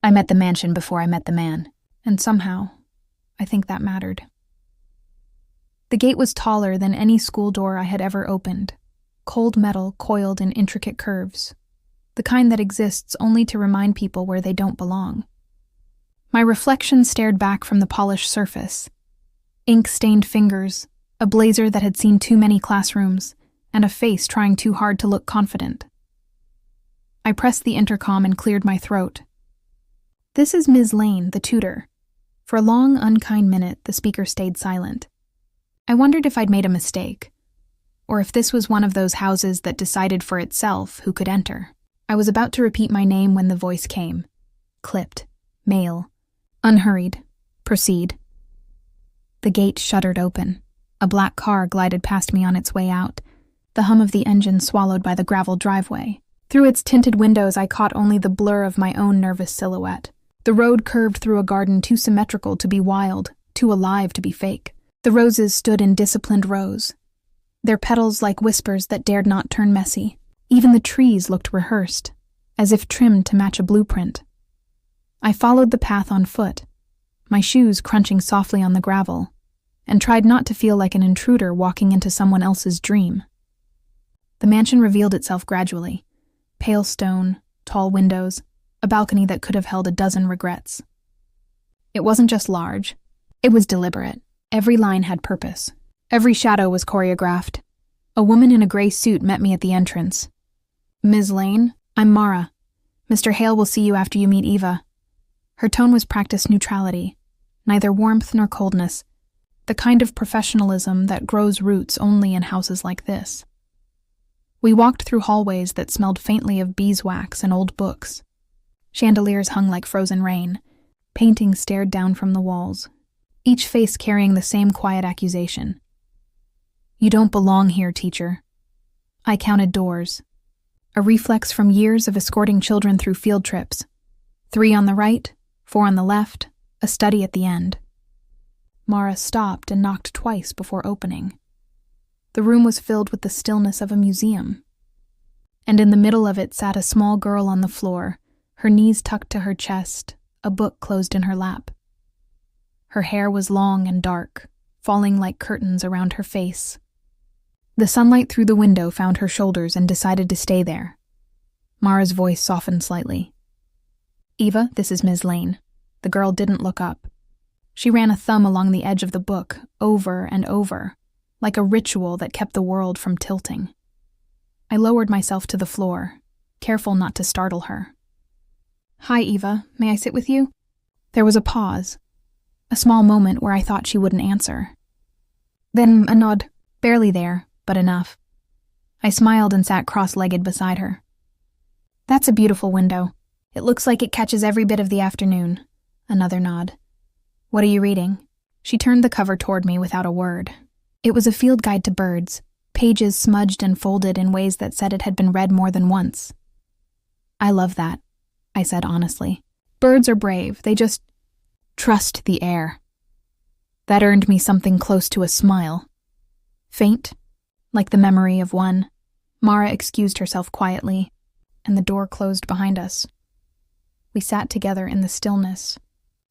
I met the mansion before I met the man, and somehow, I think that mattered. The gate was taller than any school door I had ever opened, cold metal coiled in intricate curves, the kind that exists only to remind people where they don't belong. My reflection stared back from the polished surface. Ink-stained fingers, a blazer that had seen too many classrooms, and a face trying too hard to look confident. I pressed the intercom and cleared my throat. "This is Ms. Lane, the tutor." For a long, unkind minute, the speaker stayed silent. I wondered if I'd made a mistake, or if this was one of those houses that decided for itself who could enter. I was about to repeat my name when the voice came. Clipped. Male. Unhurried. Proceed. The gate shuddered open. A black car glided past me on its way out, the hum of the engine swallowed by the gravel driveway. Through its tinted windows, I caught only the blur of my own nervous silhouette. The road curved through a garden too symmetrical to be wild, too alive to be fake. The roses stood in disciplined rows, their petals like whispers that dared not turn messy. Even the trees looked rehearsed, as if trimmed to match a blueprint. I followed the path on foot, my shoes crunching softly on the gravel, and tried not to feel like an intruder walking into someone else's dream. The mansion revealed itself gradually. Pale stone, tall windows, a balcony that could have held a dozen regrets. It wasn't just large, it was deliberate. Every line had purpose. Every shadow was choreographed. A woman in a gray suit met me at the entrance. "Ms. Lane, I'm Mara. Mr. Hale will see you after you meet Eva." Her tone was practiced neutrality, neither warmth nor coldness, the kind of professionalism that grows roots only in houses like this. We walked through hallways that smelled faintly of beeswax and old books. Chandeliers hung like frozen rain. Paintings stared down from the walls, each face carrying the same quiet accusation. "You don't belong here, teacher." I counted doors, a reflex from years of escorting children through field trips. 3 on the right, 4 on the left, a study at the end. Mara stopped and knocked twice before opening. The room was filled with the stillness of a museum, and in the middle of it sat a small girl on the floor, her knees tucked to her chest, a book closed in her lap. Her hair was long and dark, falling like curtains around her face. The sunlight through the window found her shoulders and decided to stay there. Mara's voice softened slightly. "Eva, this is Ms. Lane." The girl didn't look up. She ran a thumb along the edge of the book, over and over, like a ritual that kept the world from tilting. I lowered myself to the floor, careful not to startle her. "Hi, Eva. May I sit with you?" There was a pause, a small moment where I thought she wouldn't answer. Then a nod, barely there, but enough. I smiled and sat cross-legged beside her. "That's a beautiful window. It looks like it catches every bit of the afternoon." Another nod. "What are you reading?" She turned the cover toward me without a word. It was a field guide to birds, pages smudged and folded in ways that said it had been read more than once. "I love that," I said honestly. "Birds are brave, they just trust the air." That earned me something close to a smile. Faint, like the memory of one, Mara excused herself quietly, and the door closed behind us. We sat together in the stillness,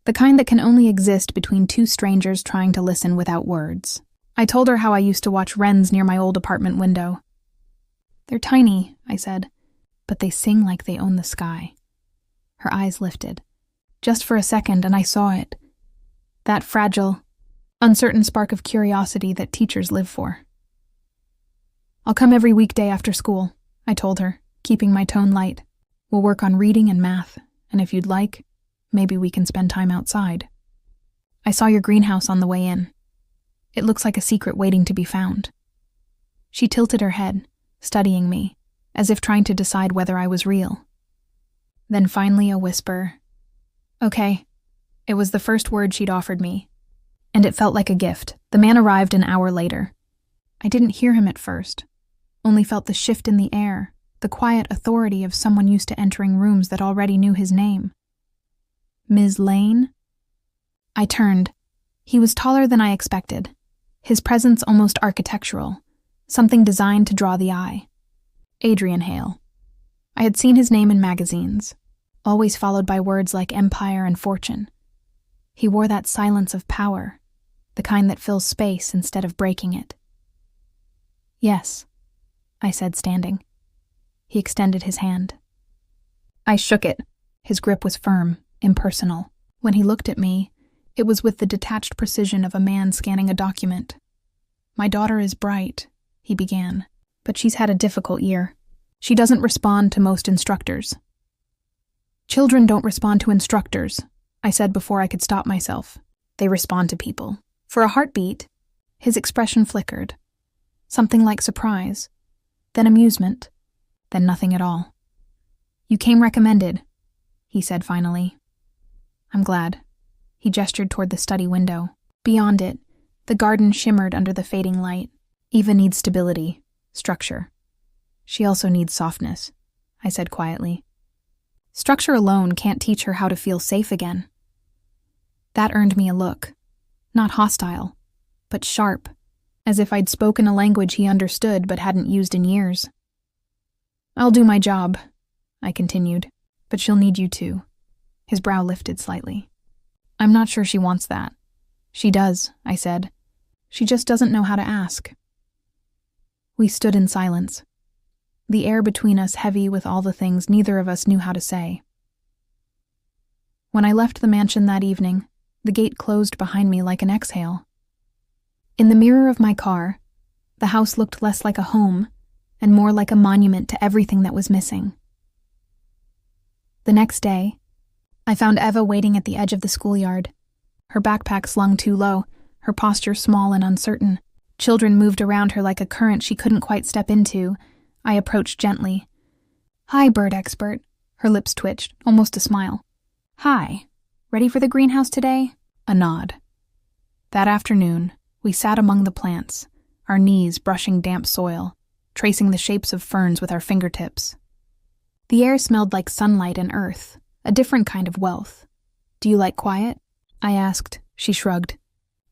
the kind that can only exist between two strangers trying to listen without words. I told her how I used to watch wrens near my old apartment window. "They're tiny," I said, "but they sing like they own the sky." Her eyes lifted. Just for a second, and I saw it. That fragile, uncertain spark of curiosity that teachers live for. "I'll come every weekday after school," I told her, keeping my tone light. "We'll work on reading and math, and if you'd like, maybe we can spend time outside. I saw your greenhouse on the way in. It looks like a secret waiting to be found." She tilted her head, studying me, as if trying to decide whether I was real. Then finally a whisper. "Okay." It was the first word she'd offered me, and it felt like a gift. The man arrived an hour later. I didn't hear him at first, only felt the shift in the air, the quiet authority of someone used to entering rooms that already knew his name. "Ms. Lane?" I turned. He was taller than I expected, his presence almost architectural, something designed to draw the eye. Adrian Hale. I had seen his name in magazines. always followed by words like empire and fortune. He wore that silence of power, the kind that fills space instead of breaking it. Yes, I said, standing. He extended his hand. I shook it. His grip was firm, impersonal. When he looked at me, it was with the detached precision of a man scanning a document. My daughter is bright, he began, but she's had a difficult year. She doesn't respond to most instructors. Children don't respond to instructors, I said before I could stop myself. They respond to people. For a heartbeat, his expression flickered. Something like surprise, then amusement, then nothing at all. You came recommended, he said finally. I'm glad. He gestured toward the study window. Beyond it, the garden shimmered under the fading light. Eva needs stability, structure. She also needs softness, I said quietly. Structure alone can't teach her how to feel safe again. That earned me a look. Not hostile, but sharp, as if I'd spoken a language he understood but hadn't used in years. I'll do my job, I continued, but she'll need you too. His brow lifted slightly. I'm not sure she wants that. She does, I said. She just doesn't know how to ask. We stood in silence, the air between us heavy with all the things neither of us knew how to say. When I left the mansion that evening, the gate closed behind me like an exhale. In the mirror of my car, the house looked less like a home and more like a monument to everything that was missing. The next day, I found Eva waiting at the edge of the schoolyard. Her backpack slung too low, her posture small and uncertain. Children moved around her like a current she couldn't quite step into. I approached gently. Hi, bird expert. Her lips twitched, almost a smile. Hi. Ready for the greenhouse today? A nod. That afternoon, we sat among the plants, our knees brushing damp soil, tracing the shapes of ferns with our fingertips. The air smelled like sunlight and earth, a different kind of wealth. Do you like quiet? I asked. She shrugged.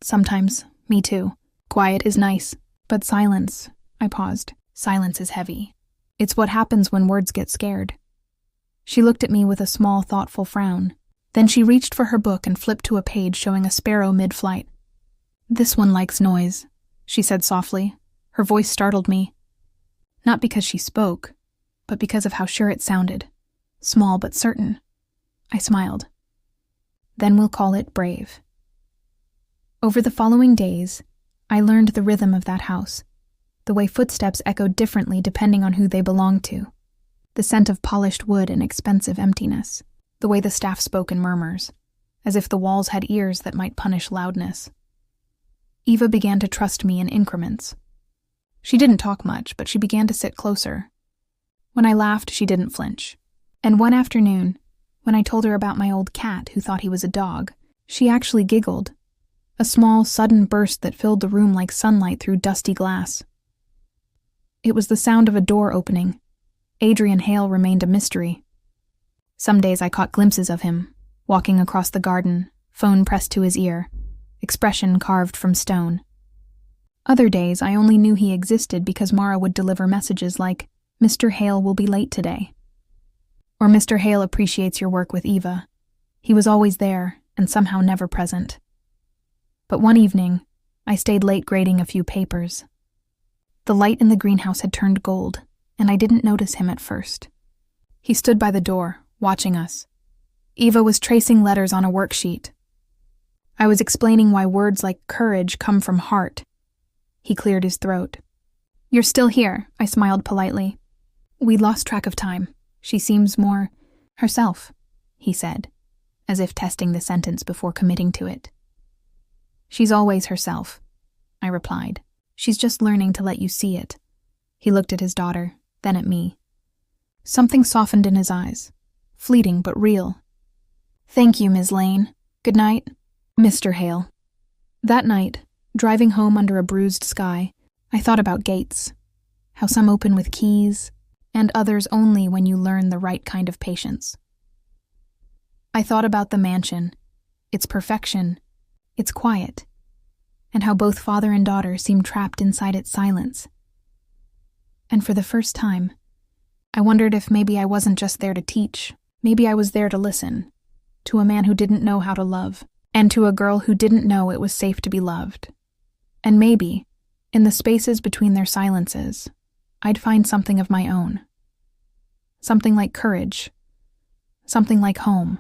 Sometimes. Me too. Quiet is nice. But silence. I paused. Silence is heavy. It's what happens when words get scared. She looked at me with a small, thoughtful frown. Then she reached for her book and flipped to a page showing a sparrow mid-flight. This one likes noise, she said softly. Her voice startled me. Not because she spoke, but because of how sure it sounded. Small but certain. I smiled. Then we'll call it Brave. Over the following days, I learned the rhythm of that house, the way footsteps echoed differently depending on who they belonged to, the scent of polished wood and expensive emptiness, the way the staff spoke in murmurs, as if the walls had ears that might punish loudness. Eva began to trust me in increments. She didn't talk much, but she began to sit closer. When I laughed, she didn't flinch. And one afternoon, when I told her about my old cat who thought he was a dog, she actually giggled. A small, sudden burst that filled the room like sunlight through dusty glass. It was the sound of a door opening. Adrian Hale remained a mystery. Some days I caught glimpses of him, walking across the garden, phone pressed to his ear, expression carved from stone. Other days I only knew he existed because Mara would deliver messages like, Mr. Hale will be late today. Or Mr. Hale appreciates your work with Eva. He was always there, and somehow never present. But one evening, I stayed late grading a few papers. The light in the greenhouse had turned gold, and I didn't notice him at first. He stood by the door, watching us. Eva was tracing letters on a worksheet. I was explaining why words like courage come from heart. He cleared his throat. You're still here, I smiled politely. We lost track of time. She seems more herself, he said, as if testing the sentence before committing to it. She's always herself, I replied. She's just learning to let you see it. He looked at his daughter, then at me. Something softened in his eyes, fleeting but real. Thank you, Ms. Lane. Good night, Mr. Hale. That night, driving home under a bruised sky, I thought about gates, how some open with keys, and others only when you learn the right kind of patience. I thought about the mansion, its perfection, its quiet, and how both father and daughter seemed trapped inside its silence. And for the first time, I wondered if maybe I wasn't just there to teach, Maybe I was there to listen, to a man who didn't know how to love, and to a girl who didn't know it was safe to be loved. And maybe, in the spaces between their silences, I'd find something of my own. Something like courage. Something like home.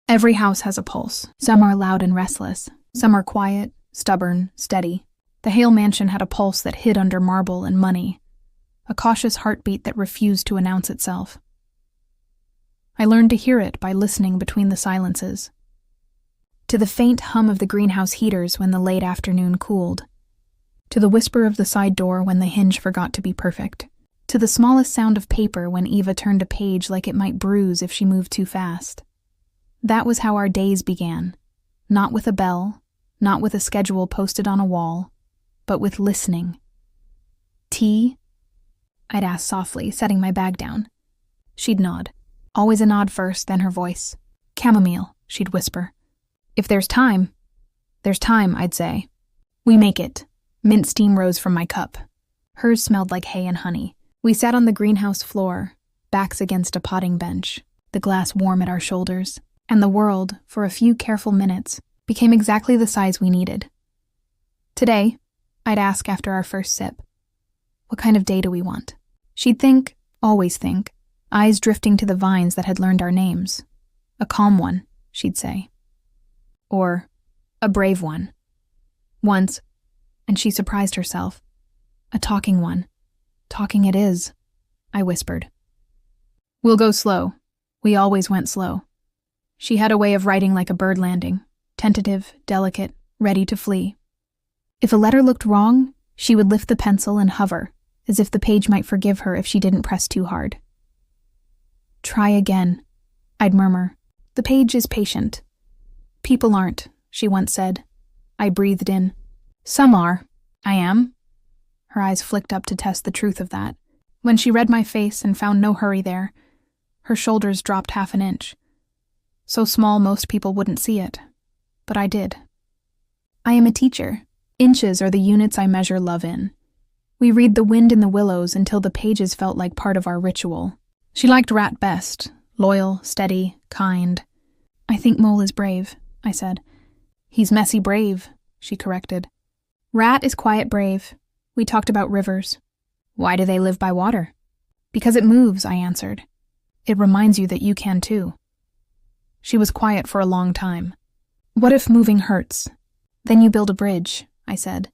Every house has a pulse. Some are loud and restless. Some are quiet, stubborn, steady. The Hale mansion had a pulse that hid under marble and money, a cautious heartbeat that refused to announce itself. I learned to hear it by listening between the silences. To the faint hum of the greenhouse heaters when the late afternoon cooled. To the whisper of the side door when the hinge forgot to be perfect. To the smallest sound of paper when Eva turned a page like it might bruise if she moved too fast. That was how our days began. Not with a bell, not with a schedule posted on a wall, but with listening. "Tea?" I'd ask softly, setting my bag down. She'd nod. Always a nod first, then her voice. "Chamomile," she'd whisper. "If there's time," I'd say. "We make it." Mint steam rose from my cup. Hers smelled like hay and honey. We sat on the greenhouse floor, backs against a potting bench, the glass warm at our shoulders, and the world, for a few careful minutes, became exactly the size we needed. "Today," I'd ask after our first sip, "what kind of day do we want?" She'd think, always think, eyes drifting to the vines that had learned our names. "A calm one," she'd say. Or, "A brave one." Once, and she surprised herself, "A talking one." "Talking it is," I whispered. "We'll go slow." We always went slow. She had a way of writing like a bird landing, tentative, delicate, ready to flee. If a letter looked wrong, she would lift the pencil and hover, as if the page might forgive her if she didn't press too hard. "Try again," I'd murmur. "The page is patient." "People aren't," she once said. I breathed in. "Some are. I am." Her eyes flicked up to test the truth of that. When she read my face and found no hurry there, her shoulders dropped half an inch. So small most people wouldn't see it, but I did. "I am a teacher. Inches are the units I measure love in. We read The Wind in the Willows until the pages felt like part of our ritual." She liked Rat best, loyal, steady, kind. "I think Mole is brave," I said. "He's messy brave," she corrected. "Rat is quiet brave. We talked about rivers." "Why do they live by water?" "Because it moves," I answered. "It reminds you that you can too." She was quiet for a long time. "What if moving hurts? Then you build a bridge," I said,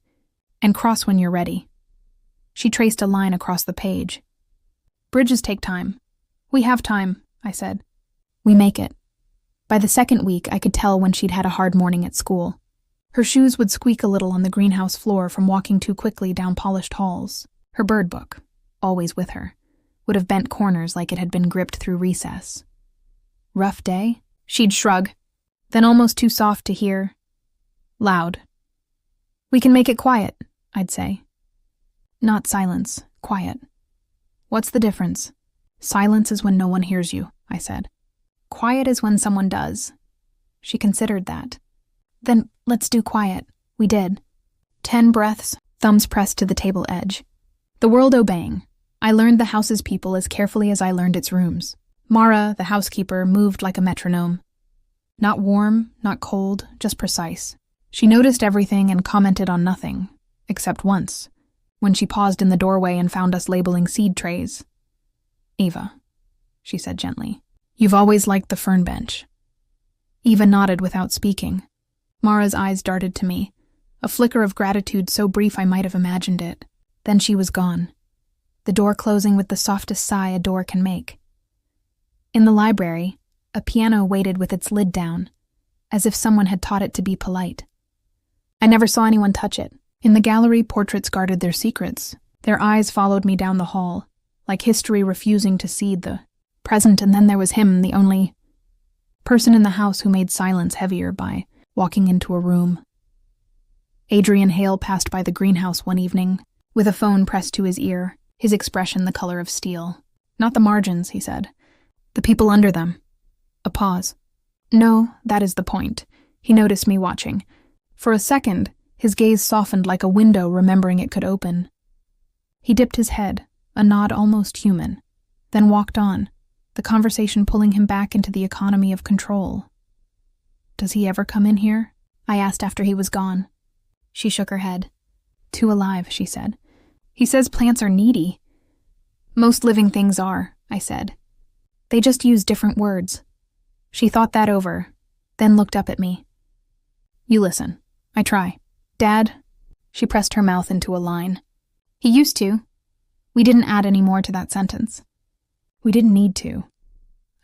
"and cross when you're ready." She traced a line across the page. "Bridges take time." "We have time," I said. "We make it." By the second week, I could tell when she'd had a hard morning at school. Her shoes would squeak a little on the greenhouse floor from walking too quickly down polished halls. Her bird book, always with her, would have bent corners like it had been gripped through recess. "Rough day?" She'd shrug, then almost too soft to hear. "Loud." "We can make it quiet," I'd say. "Not silence, quiet." "What's the difference?" "Silence is when no one hears you," I said. "Quiet is when someone does." She considered that. "Then let's do quiet." We did. 10 breaths, thumbs pressed to the table edge. The world obeying. I learned the house's people as carefully as I learned its rooms. Mara, the housekeeper, moved like a metronome. Not warm, not cold, just precise. She noticed everything and commented on nothing, except once, when she paused in the doorway and found us labeling seed trays. "Eva," she said gently, "you've always liked the fern bench." Eva nodded without speaking. Mara's eyes darted to me, a flicker of gratitude so brief I might have imagined it. Then she was gone, the door closing with the softest sigh a door can make. In the library, a piano waited with its lid down, as if someone had taught it to be polite. I never saw anyone touch it. In the gallery, portraits guarded their secrets. Their eyes followed me down the hall, like history refusing to cede the present, and then there was him, the only person in the house who made silence heavier by walking into a room. Adrian Hale passed by the greenhouse one evening, with a phone pressed to his ear, his expression the color of steel. "Not the margins," he said. "The people under them." A pause. "No, that is the point." He noticed me watching. For a second, his gaze softened like a window remembering it could open. He dipped his head, a nod almost human, then walked on, the conversation pulling him back into the economy of control. "Does he ever come in here?" I asked after he was gone. She shook her head. "Too alive," she said. "He says plants are needy." "Most living things are," I said. "They just use different words." She thought that over, then looked up at me. "You listen. I try. Dad," she pressed her mouth into a line. "He used to." We didn't add any more to that sentence. We didn't need to.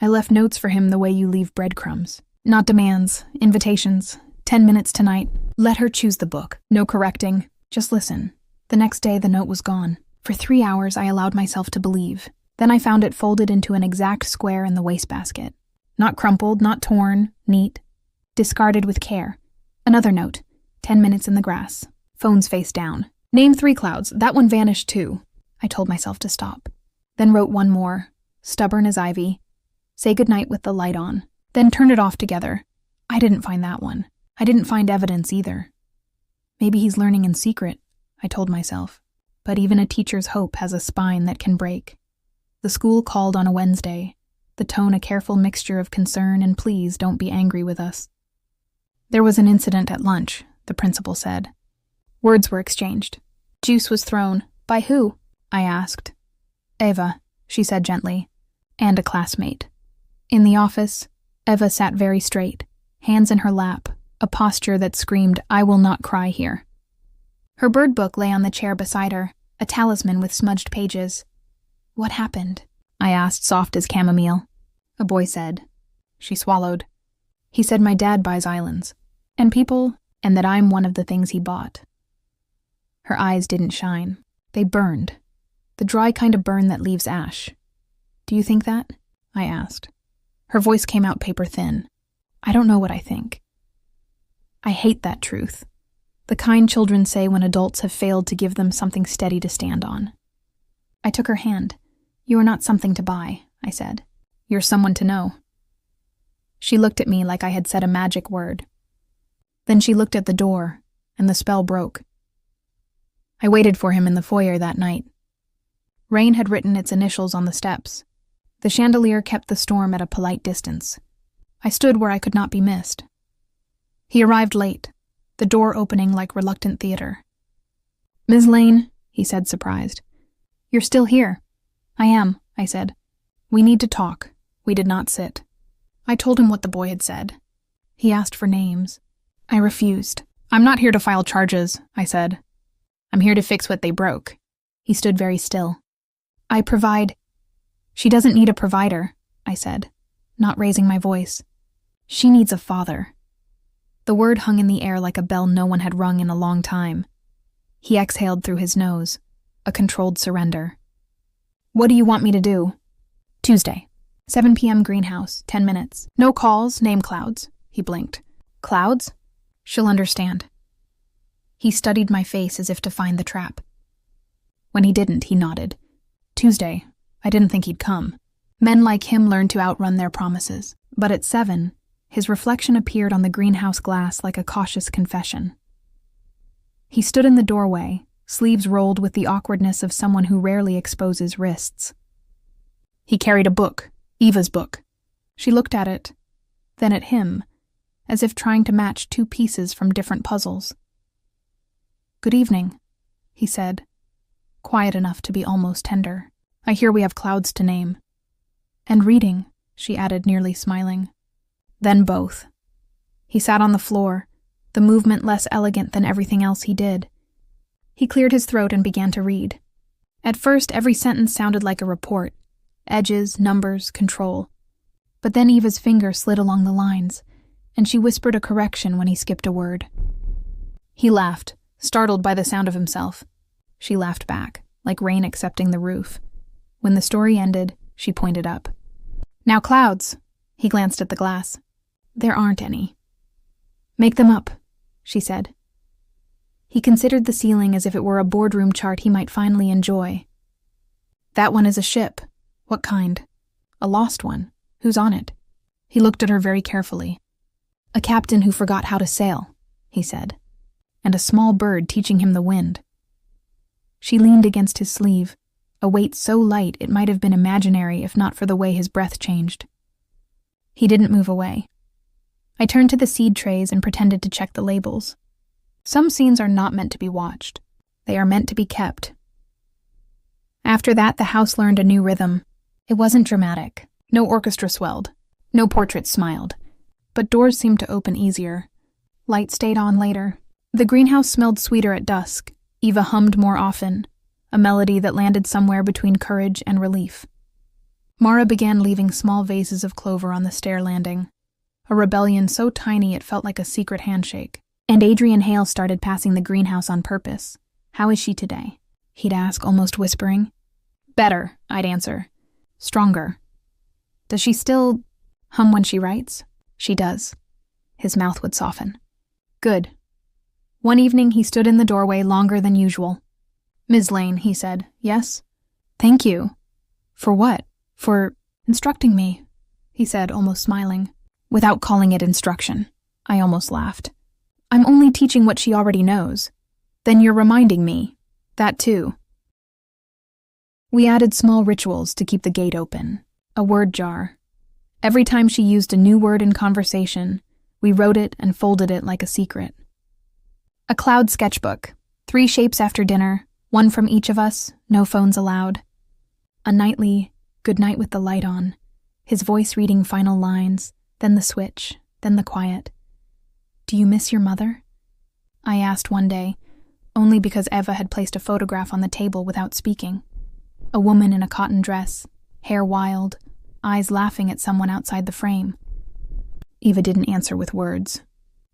I left notes for him the way you leave breadcrumbs. Not demands, invitations, 10 minutes tonight. Let her choose the book. No correcting. Just listen. The next day, the note was gone. For 3 hours, I allowed myself to believe. Then I found it folded into an exact square in the wastebasket. Not crumpled, not torn, neat. Discarded with care. Another note. 10 minutes in the grass. Phones face down. Name 3 clouds. That one vanished too. I told myself to stop. Then wrote one more. Stubborn as ivy. Say goodnight with the light on. Then turn it off together. I didn't find that one. I didn't find evidence either. Maybe he's learning in secret, I told myself. But even a teacher's hope has a spine that can break. The school called on a Wednesday, the tone a careful mixture of concern and please don't be angry with us. There was an incident at lunch, the principal said. Words were exchanged. Juice was thrown. By who? I asked. Eva, she said gently, and a classmate. In the office, Eva sat very straight, hands in her lap, a posture that screamed, I will not cry here. Her bird book lay on the chair beside her, a talisman with smudged pages. What happened? I asked, soft as chamomile. A boy said. She swallowed. He said my dad buys islands, and people, and that I'm one of the things he bought. Her eyes didn't shine. They burned. The dry kind of burn that leaves ash. Do you think that? I asked. Her voice came out paper thin. I don't know what I think. I hate that truth. The kind children say when adults have failed to give them something steady to stand on. I took her hand. You are not something to buy, I said. You're someone to know. She looked at me like I had said a magic word. Then she looked at the door, and the spell broke. I waited for him in the foyer that night. Rain had written its initials on the steps. The chandelier kept the storm at a polite distance. I stood where I could not be missed. He arrived late, the door opening like reluctant theater. Ms. Lane, he said, surprised. You're still here. I am, I said. We need to talk. We did not sit. I told him what the boy had said. He asked for names. I refused. I'm not here to file charges, I said. I'm here to fix what they broke. He stood very still. I provide. She doesn't need a provider, I said, not raising my voice. She needs a father. The word hung in the air like a bell no one had rung in a long time. He exhaled through his nose, a controlled surrender. What do you want me to do? Tuesday, 7 p.m. greenhouse, 10 minutes. No calls, name clouds. He blinked. Clouds? She'll understand. He studied my face as if to find the trap. When he didn't, he nodded. Tuesday. I didn't think he'd come. Men like him learn to outrun their promises. But at 7, his reflection appeared on the greenhouse glass like a cautious confession. He stood in the doorway, sleeves rolled with the awkwardness of someone who rarely exposes wrists. He carried a book, Eva's book. She looked at it, then at him, as if trying to match 2 pieces from different puzzles. Good evening, he said, quiet enough to be almost tender. I hear we have clouds to name. And reading, she added, nearly smiling. Then both. He sat on the floor, the movement less elegant than everything else he did. He cleared his throat and began to read. At first, every sentence sounded like a report. Edges, numbers, control. But then Eva's finger slid along the lines, and she whispered a correction when he skipped a word. He laughed, startled by the sound of himself. She laughed back, like rain accepting the roof. When the story ended, she pointed up. Now clouds. He glanced at the glass. There aren't any. Make them up, she said. He considered the ceiling as if it were a boardroom chart he might finally enjoy. That one is a ship. What kind? A lost one. Who's on it? He looked at her very carefully. A captain who forgot how to sail, he said, and a small bird teaching him the wind. She leaned against his sleeve, a weight so light it might have been imaginary if not for the way his breath changed. He didn't move away. I turned to the seed trays and pretended to check the labels. Some scenes are not meant to be watched. They are meant to be kept. After that, the house learned a new rhythm. It wasn't dramatic. No orchestra swelled. No portraits smiled. But doors seemed to open easier. Light stayed on later. The greenhouse smelled sweeter at dusk. Eva hummed more often, a melody that landed somewhere between courage and relief. Mara began leaving small vases of clover on the stair landing, a rebellion so tiny it felt like a secret handshake. And Adrian Hale started passing the greenhouse on purpose. "How is she today?" he'd ask, almost whispering. "Better," I'd answer. "Stronger." "Does she still hum when she writes?" "She does." His mouth would soften. "Good." One evening he stood in the doorway longer than usual. "Ms. Lane," he said. "Yes?" "Thank you." "For what?" "For instructing me," he said, almost smiling. "Without calling it instruction." I almost laughed. "I'm only teaching what she already knows." "Then you're reminding me." "That too." We added small rituals to keep the gate open. A word jar. Every time she used a new word in conversation, we wrote it and folded it like a secret. A cloud sketchbook. 3 shapes after dinner, 1 from each of us, no phones allowed. A nightly good night with the light on, his voice reading final lines, then the switch, then the quiet. "Do you miss your mother?" I asked one day, only because Eva had placed a photograph on the table without speaking. A woman in a cotton dress, hair wild, eyes laughing at someone outside the frame. Eva didn't answer with words.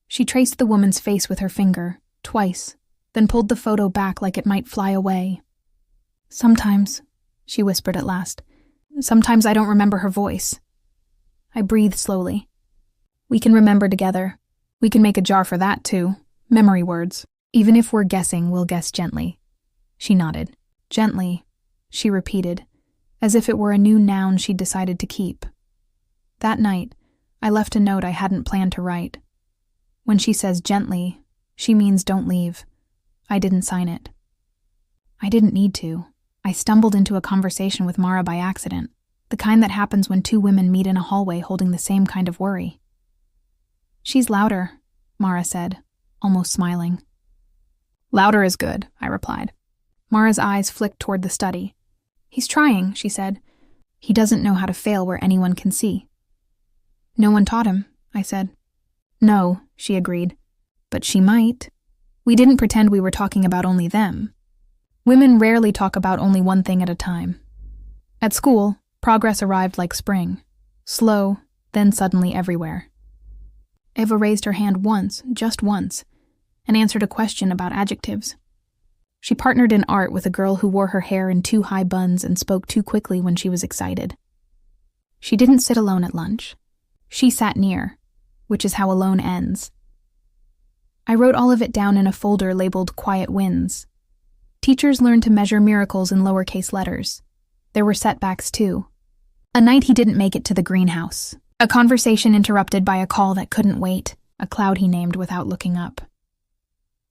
She traced the woman's face with her finger, twice, then pulled the photo back like it might fly away. "Sometimes," she whispered at last, "sometimes I don't remember her voice." I breathed slowly. "We can remember together. We can make a jar for that, too. Memory words. Even if we're guessing, we'll guess gently." She nodded. "Gently," she repeated, as if it were a new noun she'd decided to keep. That night, I left a note I hadn't planned to write. When she says gently, she means don't leave. I didn't sign it. I didn't need to. I stumbled into a conversation with Mara by accident, the kind that happens when 2 women meet in a hallway holding the same kind of worry. "She's louder," Mara said, almost smiling. "Louder is good," I replied. Mara's eyes flicked toward the study. "He's trying," she said. "He doesn't know how to fail where anyone can see." "No one taught him," I said. "No," she agreed. "But she might." We didn't pretend we were talking about only them. Women rarely talk about only one thing at a time. At school, progress arrived like spring. Slow, then suddenly everywhere. Eva raised her hand once, just once, and answered a question about adjectives. She partnered in art with a girl who wore her hair in 2 high buns and spoke too quickly when she was excited. She didn't sit alone at lunch. She sat near, which is how alone ends. I wrote all of it down in a folder labeled Quiet Wins. Teachers learned to measure miracles in lowercase letters. There were setbacks, too. A night he didn't make it to the greenhouse. A conversation interrupted by a call that couldn't wait, a cloud he named without looking up.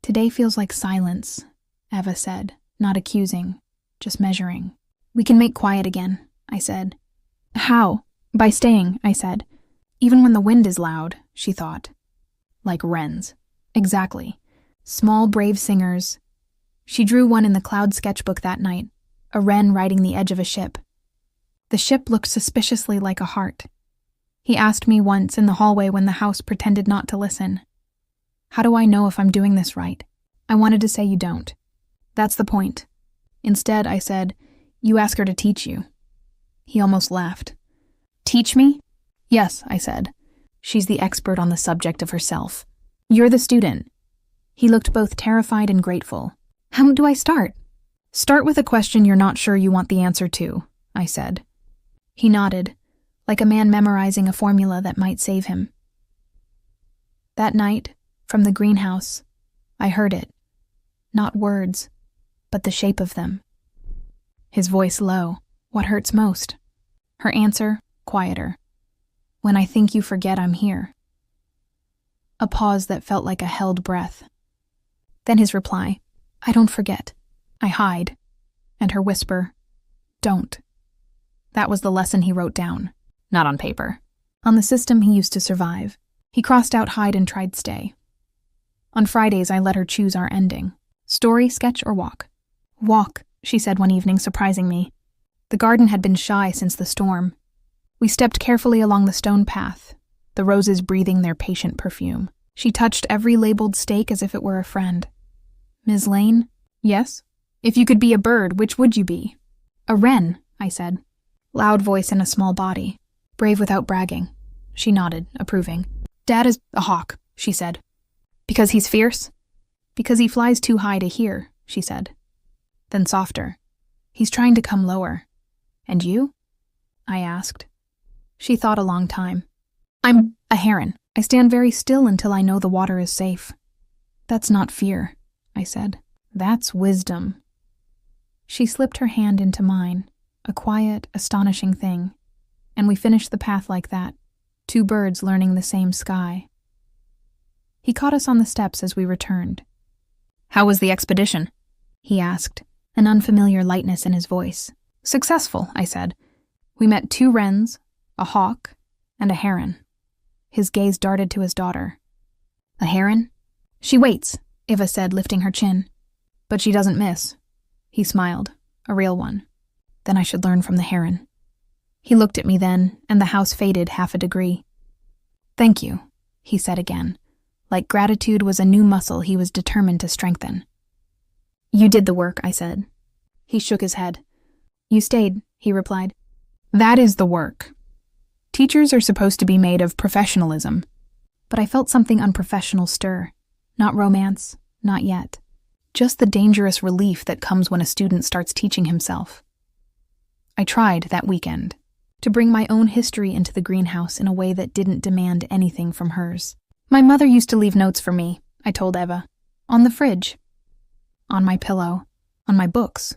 "Today feels like silence," Eva said, not accusing, just measuring. "We can make quiet again," I said. "How?" "By staying," I said. "Even when the wind is loud," she thought. "Like wrens." Exactly. Small, brave singers. She drew one in the cloud sketchbook that night, a wren riding the edge of a ship. The ship looked suspiciously like a heart. He asked me once in the hallway when the house pretended not to listen. "How do I know if I'm doing this right?" I wanted to say you don't. That's the point. Instead, I said, "You ask her to teach you." He almost laughed. "Teach me?" "Yes," I said. "She's the expert on the subject of herself. You're the student." He looked both terrified and grateful. "How do I start?" "Start with a question you're not sure you want the answer to," I said. He nodded, like a man memorizing a formula that might save him. That night, from the greenhouse, I heard it. Not words, but the shape of them. His voice low. "What hurts most?" Her answer, quieter. "When I think you forget I'm here." A pause that felt like a held breath. Then his reply, "I don't forget. I hide." And her whisper, Don't. That was the lesson he wrote down. Not on paper. On the system he used to survive. He crossed out hide and tried stay. On Fridays, I let her choose our ending. Story, sketch, or walk. Walk, she said one evening, surprising me. The garden had been shy since the storm. We stepped carefully along the stone path, the roses breathing their patient perfume. She touched every labeled stake as if it were a friend. Ms. Lane? Yes? If you could be a bird, which would you be? A wren, I said. Loud voice in a small body. Brave without bragging. She nodded, approving. Dad is a hawk, she said. Because he's fierce? Because he flies too high to hear, she said. Then softer. He's trying to come lower. And you? I asked. She thought a long time. I'm a heron. I stand very still until I know the water is safe. That's not fear, I said. That's wisdom. She slipped her hand into mine, a quiet, astonishing thing, and we finished the path like that, two birds learning the same sky. He caught us on the steps as we returned. How was the expedition? He asked, an unfamiliar lightness in his voice. Successful, I said. We met 2 wrens, a hawk, and a heron. His gaze darted to his daughter. A heron? She waits, Eva said, lifting her chin. But she doesn't miss. He smiled, a real one. Then I should learn from the heron. He looked at me then, and the house faded half a degree. Thank you, he said again, like gratitude was a new muscle he was determined to strengthen. You did the work, I said. He shook his head. You stayed, he replied. That is the work. Teachers are supposed to be made of professionalism. But I felt something unprofessional stir. Not romance, not yet. Just the dangerous relief that comes when a student starts teaching himself. I tried that weekend to bring my own history into the greenhouse in a way that didn't demand anything from hers. My mother used to leave notes for me, I told Eva. On the fridge. On my pillow. On my books.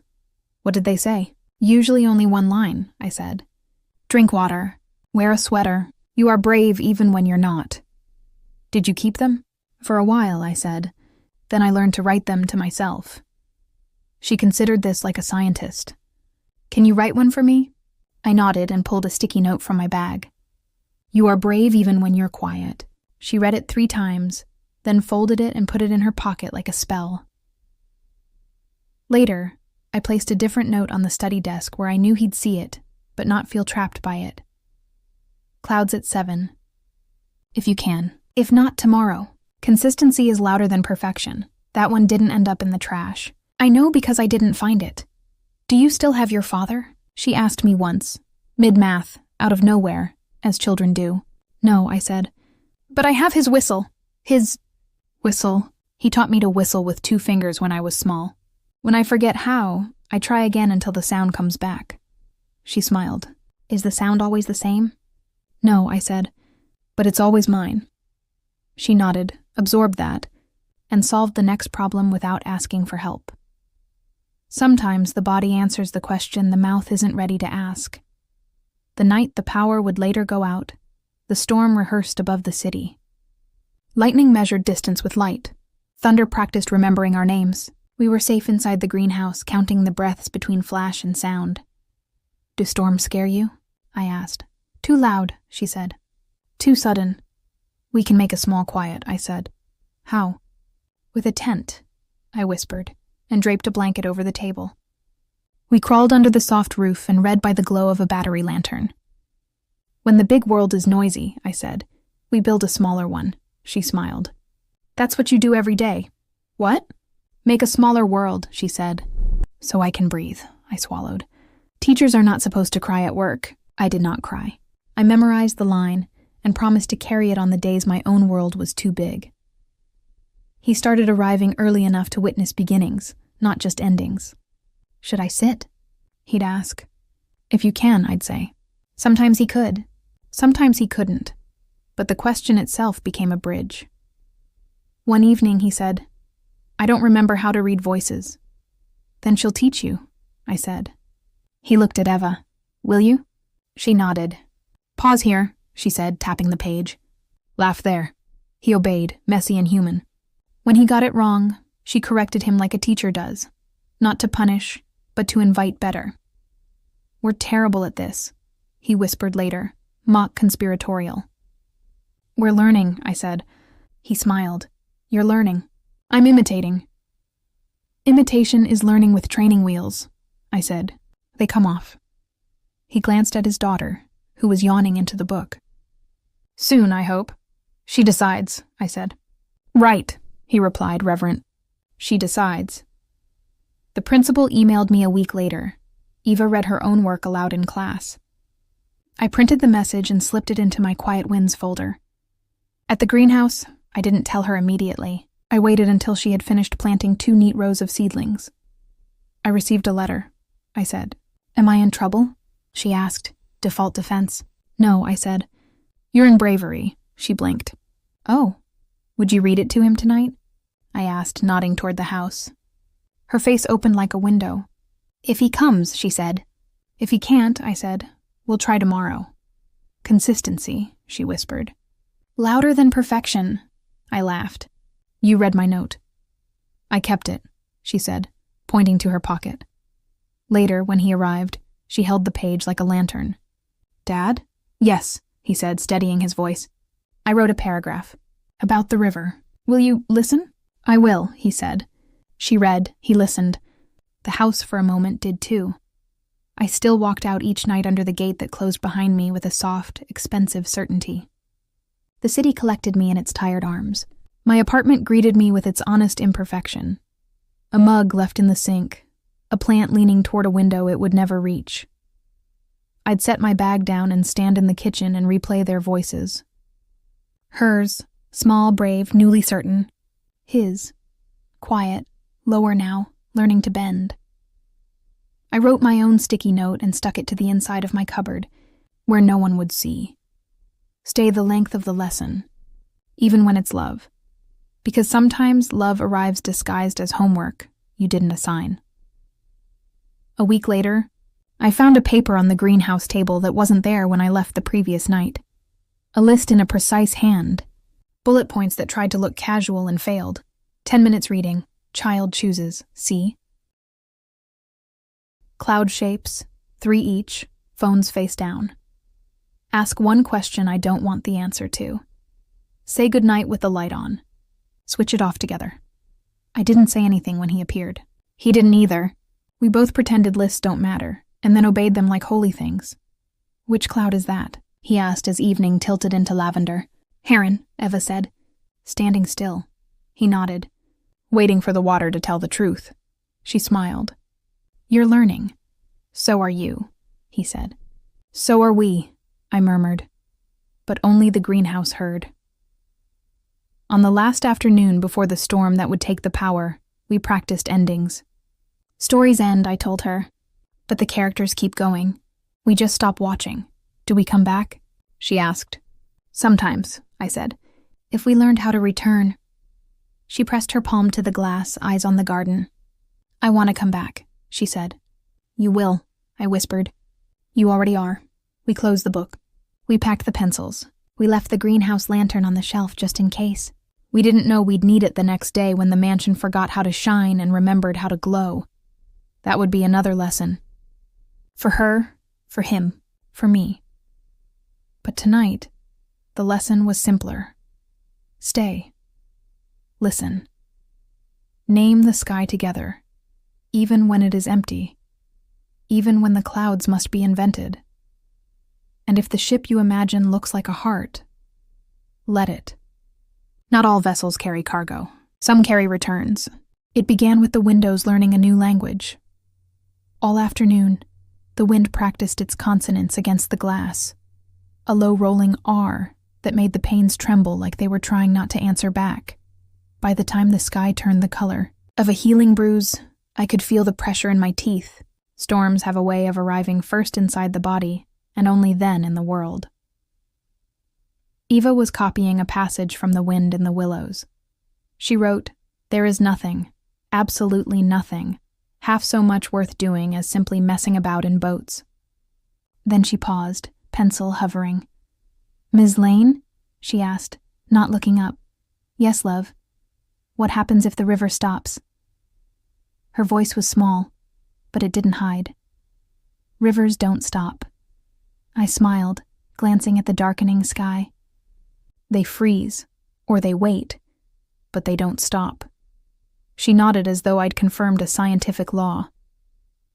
What did they say? Usually only one line, I said. Drink water. Wear a sweater. You are brave even when you're not. Did you keep them? For a while, I said. Then I learned to write them to myself. She considered this like a scientist. Can you write one for me? I nodded and pulled a sticky note from my bag. You are brave even when you're quiet. She read it 3 times, then folded it and put it in her pocket like a spell. Later, I placed a different note on the study desk where I knew he'd see it, but not feel trapped by it. Clouds at 7. If you can. If not, tomorrow. Consistency is louder than perfection. That one didn't end up in the trash. I know because I didn't find it. Do you still have your father? She asked me once, mid-math, out of nowhere, as children do. No, I said. But I have his whistle. His whistle. He taught me to whistle with 2 fingers when I was small. When I forget how, I try again until the sound comes back. She smiled. Is the sound always the same? No, I said, but it's always mine. She nodded, absorbed that, and solved the next problem without asking for help. Sometimes the body answers the question the mouth isn't ready to ask. The night the power would later go out, the storm rehearsed above the city. Lightning measured distance with light. Thunder practiced remembering our names. We were safe inside the greenhouse, counting the breaths between flash and sound. Do storms scare you? I asked. Too loud, she said. Too sudden. We can make a small quiet, I said. How? With a tent, I whispered, and draped a blanket over the table. We crawled under the soft roof and read by the glow of a battery lantern. When the big world is noisy, I said, we build a smaller one. She smiled. That's what you do every day. What? Make a smaller world, she said. So I can breathe, I swallowed. Teachers are not supposed to cry at work. I did not cry. I memorized the line and promised to carry it on the days my own world was too big. He started arriving early enough to witness beginnings, not just endings. Should I sit? He'd ask. If you can, I'd say. Sometimes he could. Sometimes he couldn't. But the question itself became a bridge. One evening he said, I don't remember how to read voices. Then she'll teach you, I said. He looked at Eva. Will you? She nodded. Pause here, she said, tapping the page. Laugh there. He obeyed, messy and human. When he got it wrong, she corrected him like a teacher does, not to punish, but to invite better. We're terrible at this, he whispered later, mock conspiratorial. We're learning, I said. He smiled. You're learning. I'm imitating. Imitation is learning with training wheels, I said. They come off. He glanced at his daughter, who was yawning into the book. Soon, I hope. She decides, I said. Right, he replied, reverent. She decides. The principal emailed me a week later. Eva read her own work aloud in class. I printed the message and slipped it into my Quiet Wins folder. At the greenhouse, I didn't tell her immediately. I waited until she had finished planting 2 neat rows of seedlings. I received a letter, I said. Am I in trouble? She asked, default defense. No, I said. You're in bravery, she blinked. Oh, would you read it to him tonight? I asked, nodding toward the house. Her face opened like a window. If he comes, she said. If he can't, I said, we'll try tomorrow. Consistency, she whispered. Louder than perfection, I laughed. You read my note. I kept it, she said, pointing to her pocket. Later, when he arrived, she held the page like a lantern. Dad? Yes, he said, steadying his voice. I wrote a paragraph. About the river. Will you listen? I will, he said. She read, he listened. The house for a moment did too. I still walked out each night under the gate that closed behind me with a soft, expensive certainty. The city collected me in its tired arms. My apartment greeted me with its honest imperfection. A mug left in the sink, a plant leaning toward a window it would never reach. I'd set my bag down and stand in the kitchen and replay their voices. Hers, small, brave, newly certain. His, quiet, lower now, learning to bend. I wrote my own sticky note and stuck it to the inside of my cupboard, where no one would see. Stay the length of the lesson, even when it's love. Because sometimes love arrives disguised as homework you didn't assign. A week later, I found a paper on the greenhouse table that wasn't there when I left the previous night. A list in a precise hand. Bullet points that tried to look casual and failed. 10 minutes reading. Child chooses. C. Cloud shapes. 3 each. Phones face down. Ask one question I don't want the answer to. Say goodnight with the light on. Switch it off together. I didn't say anything when he appeared. He didn't either. We both pretended lists don't matter, and then obeyed them like holy things. Which cloud is that? He asked as evening tilted into lavender. Heron, Eva said, standing still. He nodded, waiting for the water to tell the truth. She smiled. You're learning. So are you, he said. So are we, I murmured. But only the greenhouse heard. On the last afternoon before the storm that would take the power, we practiced endings. Stories end, I told her, but the characters keep going. We just stop watching. Do we come back? She asked. Sometimes, I said, if we learned how to return. She pressed her palm to the glass, eyes on the garden. I want to come back, she said. You will, I whispered. You already are. We closed the book. We packed the pencils. We left the greenhouse lantern on the shelf just in case. We didn't know we'd need it the next day when the mansion forgot how to shine and remembered how to glow. That would be another lesson. For her, for him, for me. But tonight, the lesson was simpler. Stay. Listen. Name the sky together, even when it is empty, even when the clouds must be invented. And if the ship you imagine looks like a heart, let it. Not all vessels carry cargo. Some carry returns. It began with the windows learning a new language. All afternoon, the wind practiced its consonants against the glass, a low rolling R that made the panes tremble like they were trying not to answer back. By the time the sky turned the color of a healing bruise, I could feel the pressure in my teeth. Storms have a way of arriving first inside the body, and only then in the world. Eva was copying a passage from The Wind in the Willows. She wrote, "There is nothing, absolutely nothing, half so much worth doing as simply messing about in boats." Then she paused, pencil hovering. "Ms. Lane?" she asked, not looking up. "Yes, love. What happens if the river stops?" Her voice was small, but it didn't hide. Rivers don't stop. I smiled, glancing at the darkening sky. They freeze, or they wait, but they don't stop. She nodded as though I'd confirmed a scientific law.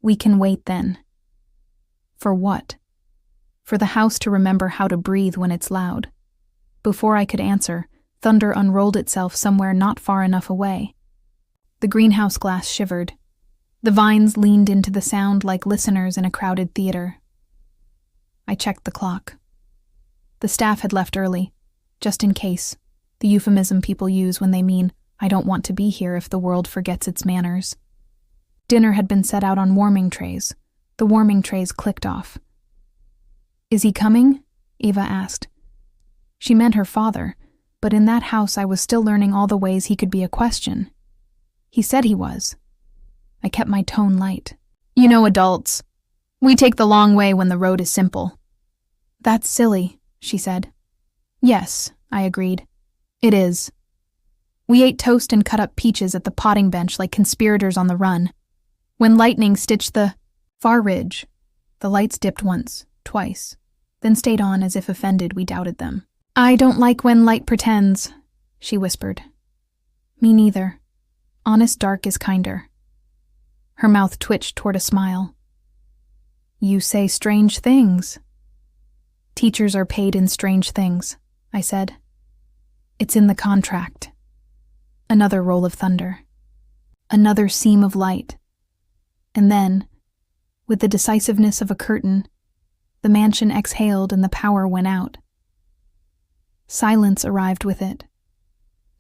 We can wait then. For what? For the house to remember how to breathe when it's loud. Before I could answer, thunder unrolled itself somewhere not far enough away. The greenhouse glass shivered. The vines leaned into the sound like listeners in a crowded theater. I checked the clock. The staff had left early, just in case, the euphemism people use when they mean, I don't want to be here if the world forgets its manners. Dinner had been set out on warming trays. The warming trays clicked off. Is he coming? Eva asked. She meant her father, but in that house I was still learning all the ways he could be a question. He said he was. I kept my tone light. You know adults. We take the long way when the road is simple. That's silly, she said. Yes, I agreed. It is. We ate toast and cut up peaches at the potting bench like conspirators on the run. When lightning stitched the far ridge, the lights dipped once, twice, then stayed on as if offended we doubted them. I don't like when light pretends, she whispered. Me neither. Honest dark is kinder. Her mouth twitched toward a smile. You say strange things. Teachers are paid in strange things, I said. It's in the contract. Another roll of thunder. Another seam of light. And then, with the decisiveness of a curtain, the mansion exhaled and the power went out. Silence arrived with it.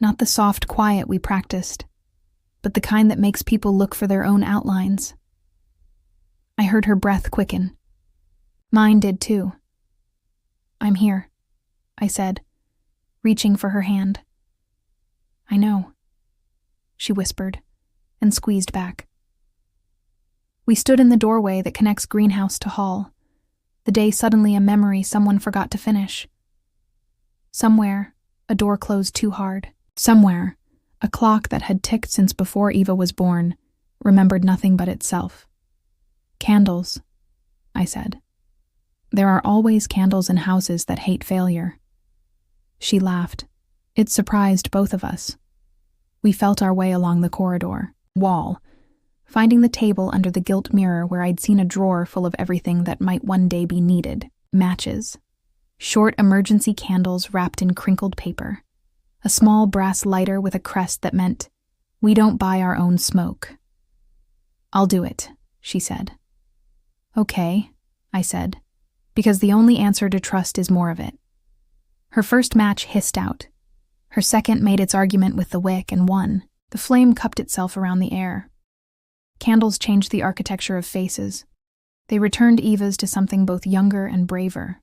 Not the soft quiet we practiced, but the kind that makes people look for their own outlines. I heard her breath quicken. Mine did too. I'm here, I said, reaching for her hand. I know, she whispered, and squeezed back. We stood in the doorway that connects greenhouse to hall, the day suddenly a memory someone forgot to finish. Somewhere, a door closed too hard. Somewhere, a clock that had ticked since before Eva was born remembered nothing but itself. Candles, I said. There are always candles in houses that hate failure. She laughed. It surprised both of us. We felt our way along the corridor, wall, finding the table under the gilt mirror where I'd seen a drawer full of everything that might one day be needed. Matches. Short emergency candles wrapped in crinkled paper. A small brass lighter with a crest that meant, we don't buy our own smoke. I'll do it, she said. Okay, I said, because the only answer to trust is more of it. Her first match hissed out. Her second made its argument with the wick and won. The flame cupped itself around the air. Candles changed the architecture of faces. They returned Eva's to something both younger and braver.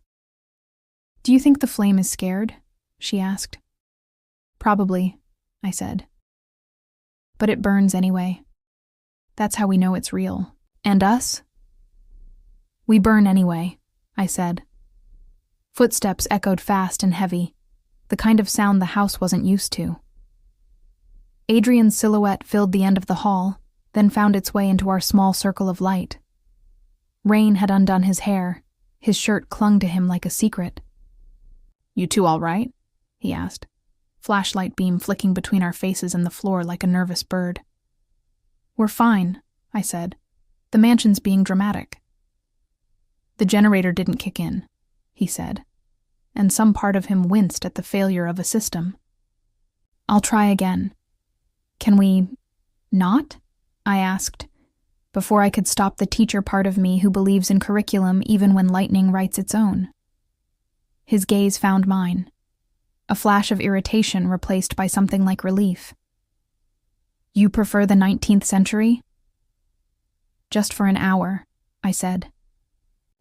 Do you think the flame is scared? She asked. Probably, I said. But it burns anyway. That's how we know it's real. And us? We burn anyway, I said. Footsteps echoed fast and heavy, the kind of sound the house wasn't used to. Adrian's silhouette filled the end of the hall, then found its way into our small circle of light. Rain had undone his hair. His shirt clung to him like a secret. You two all right? He asked, flashlight beam flicking between our faces and the floor like a nervous bird. We're fine, I said. The mansion's being dramatic. The generator didn't kick in, he said, and some part of him winced at the failure of a system. I'll try again. Can we not? I asked, before I could stop the teacher part of me who believes in curriculum even when lightning writes its own. His gaze found mine, a flash of irritation replaced by something like relief. You prefer the 19th century? Just for an hour, I said.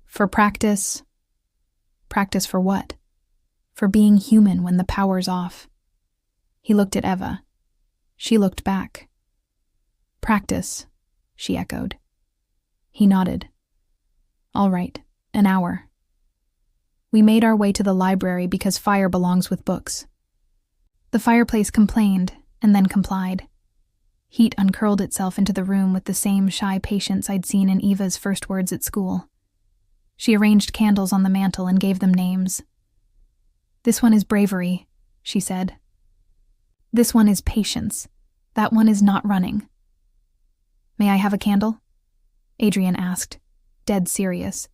For practice. Practice for what? For being human when the power's off. He looked at Eva. She looked back. Practice, she echoed. He nodded. All right, an hour. We made our way to the library because fire belongs with books. The fireplace complained and then complied. Heat uncurled itself into the room with the same shy patience I'd seen in Eva's first words at school. She arranged candles on the mantel and gave them names. "This one is bravery," she said. "This one is patience. That one is not running." "May I have a candle?" Adrian asked, dead serious.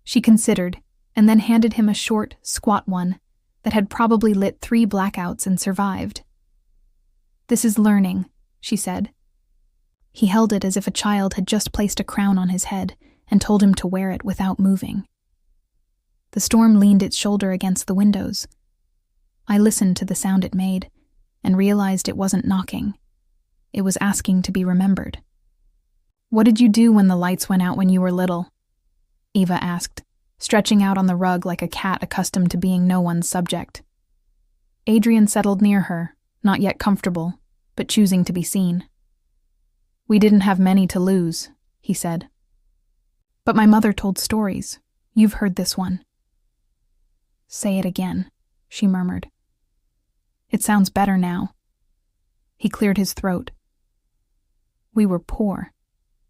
She considered, and then handed him a short, squat one that had probably lit 3 blackouts and survived. "This is learning," she said. He held it as if a child had just placed a crown on his head and told him to wear it without moving. The storm leaned its shoulder against the windows. I listened to the sound it made and realized it wasn't knocking. It was asking to be remembered. "What did you do when the lights went out when you were little?" Eva asked, stretching out on the rug like a cat accustomed to being no one's subject. Adrian settled near her, not yet comfortable, but choosing to be seen. "We didn't have many to lose," he said. "But my mother told stories. You've heard this one." "Say it again," she murmured. "It sounds better now." He cleared his throat. "We were poor.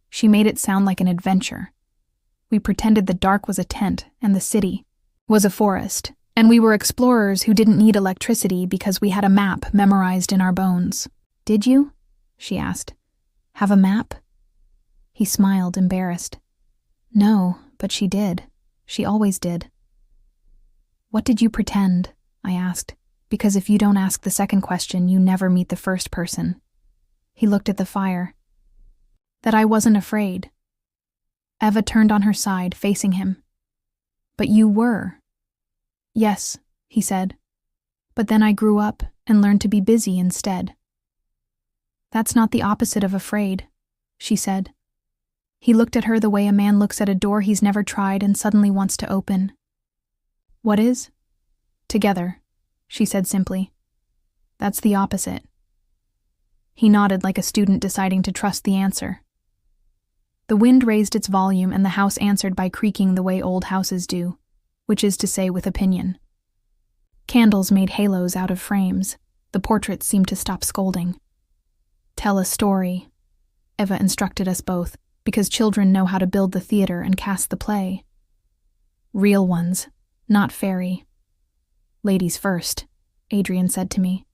She made it sound like an adventure. We pretended the dark was a tent and the city was a forest, and we were explorers who didn't need electricity because we had a map memorized in our bones." "Did you?" she asked. "Have a map?" He smiled, embarrassed. "No, but she did. She always did." "What did you pretend?" I asked, because if you don't ask the second question, you never meet the first person. He looked at the fire. "That I wasn't afraid." Eva turned on her side, facing him. "But you were." "Yes," he said. "But then I grew up and learned to be busy instead." "That's not the opposite of afraid," she said. He looked at her the way a man looks at a door he's never tried and suddenly wants to open. "What is?" "Together," she said simply. "That's the opposite." He nodded like a student deciding to trust the answer. The wind raised its volume and the house answered by creaking the way old houses do, which is to say with opinion. Candles made halos out of frames. The portraits seemed to stop scolding. "Tell a story," Eva instructed us both, because children know how to build the theater and cast the play. "Real ones, not fairy." "Ladies first," Adrian said to me.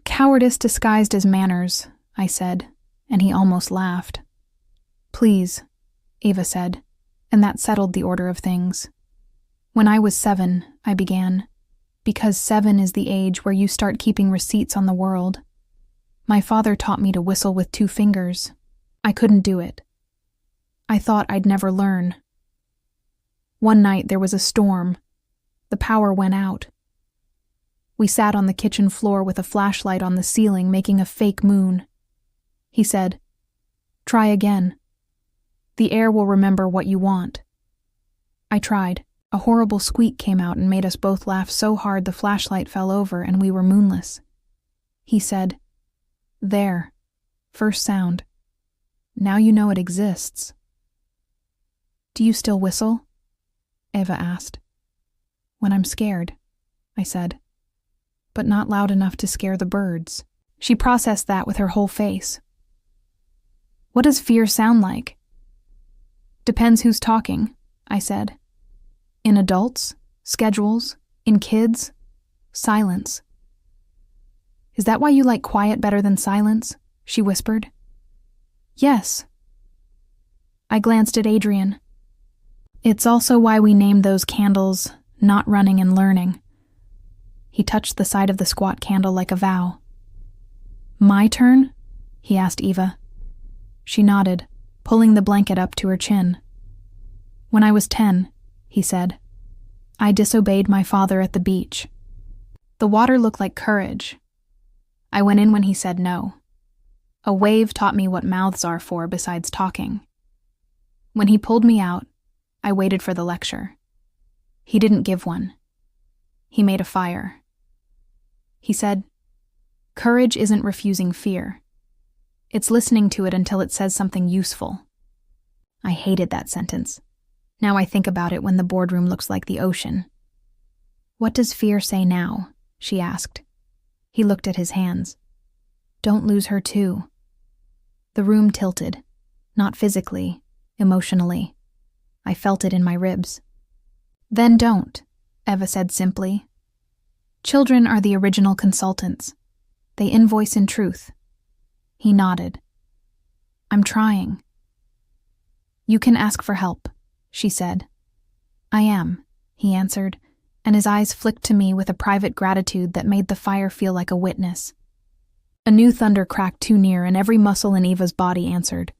"Cowardice disguised as manners," I said, and he almost laughed. "Please," Eva said, and that settled the order of things. "When I was 7, I began, because 7 is the age where you start keeping receipts on the world. My father taught me to whistle with 2 fingers. I couldn't do it. I thought I'd never learn. One night there was a storm. The power went out. We sat on the kitchen floor with a flashlight on the ceiling making a fake moon. He said, 'Try again. The air will remember what you want.' I tried. A horrible squeak came out and made us both laugh so hard the flashlight fell over and we were moonless. He said, 'There. First sound. Now you know it exists.'" "Do you still whistle?" Eva asked. "When I'm scared," I said. "But not loud enough to scare the birds." She processed that with her whole face. "What does fear sound like?" "Depends who's talking," I said. "In adults, schedules, in kids, silence." "Is that why you like quiet better than silence?" she whispered. "Yes." I glanced at Adrian. "It's also why we named those candles Not Running and Learning." He touched the side of the squat candle like a vow. "My turn?" he asked Eva. She nodded, pulling the blanket up to her chin. "When I was 10, he said, I disobeyed my father at the beach. The water looked like courage. I went in when he said no. A wave taught me what mouths are for besides talking. When he pulled me out, I waited for the lecture. He didn't give one. He made a fire. He said, 'Courage isn't refusing fear. It's listening to it until it says something useful.' I hated that sentence. Now I think about it when the boardroom looks like the ocean. 'What does fear say now?' she asked. He looked at his hands. 'Don't lose her too.' The room tilted, not physically, emotionally. I felt it in my ribs. Then don't, Eva said simply. Children are the original consultants. They invoice in truth. He nodded. I'm trying. You can ask for help, she said. I am, he answered, and his eyes flicked to me with a private gratitude that made the fire feel like a witness. A new thunder cracked too near, and every muscle in Eva's body answered.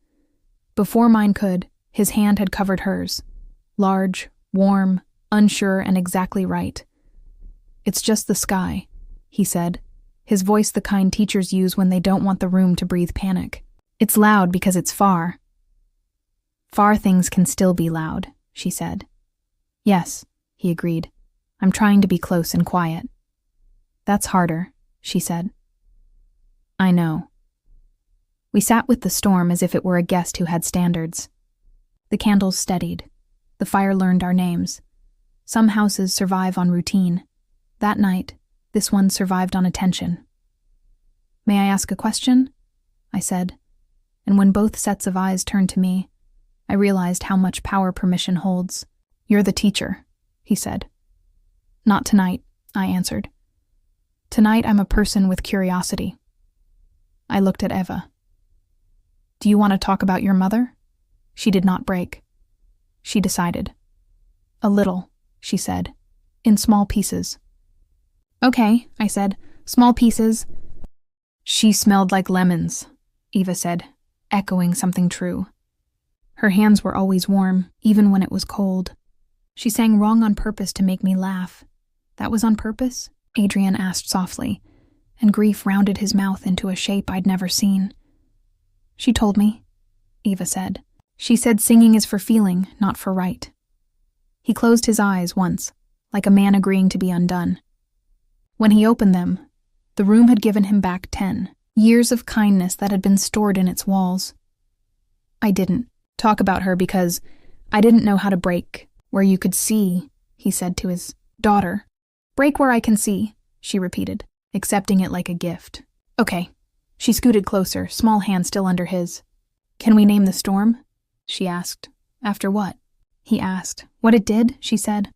Before mine could, his hand had covered hers. Large, warm, unsure, and exactly right. It's just the sky, he said, his voice the kind teachers use when they don't want the room to breathe panic. It's loud because it's far. Far things can still be loud, she said. Yes, he agreed. I'm trying to be close and quiet. That's harder, she said. I know. We sat with the storm as if it were a guest who had standards. The candles steadied. The fire learned our names. Some houses survive on routine. That night, this one survived on attention. May I ask a question? I said, and when both sets of eyes turned to me, I realized how much power permission holds. You're the teacher, he said. Not tonight, I answered. Tonight I'm a person with curiosity. I looked at Eva. Do you want to talk about your mother? She did not break. She decided. A little, she said, in small pieces. Okay, I said, small pieces. She smelled like lemons, Eva said, echoing something true. Her hands were always warm, even when it was cold. She sang wrong on purpose to make me laugh. That was on purpose? Adrian asked softly, and grief rounded his mouth into a shape I'd never seen. She told me, Eva said. She said singing is for feeling, not for right. He closed his eyes once, like a man agreeing to be undone. When he opened them, the room had given him back 10 years of kindness that had been stored in its walls. I didn't talk about her because I didn't know how to break where you could see, he said to his daughter. Break where I can see, she repeated, accepting it like a gift. Okay. She scooted closer, small hand still under his. Can we name the storm? She asked. After what? He asked. What it did, she said.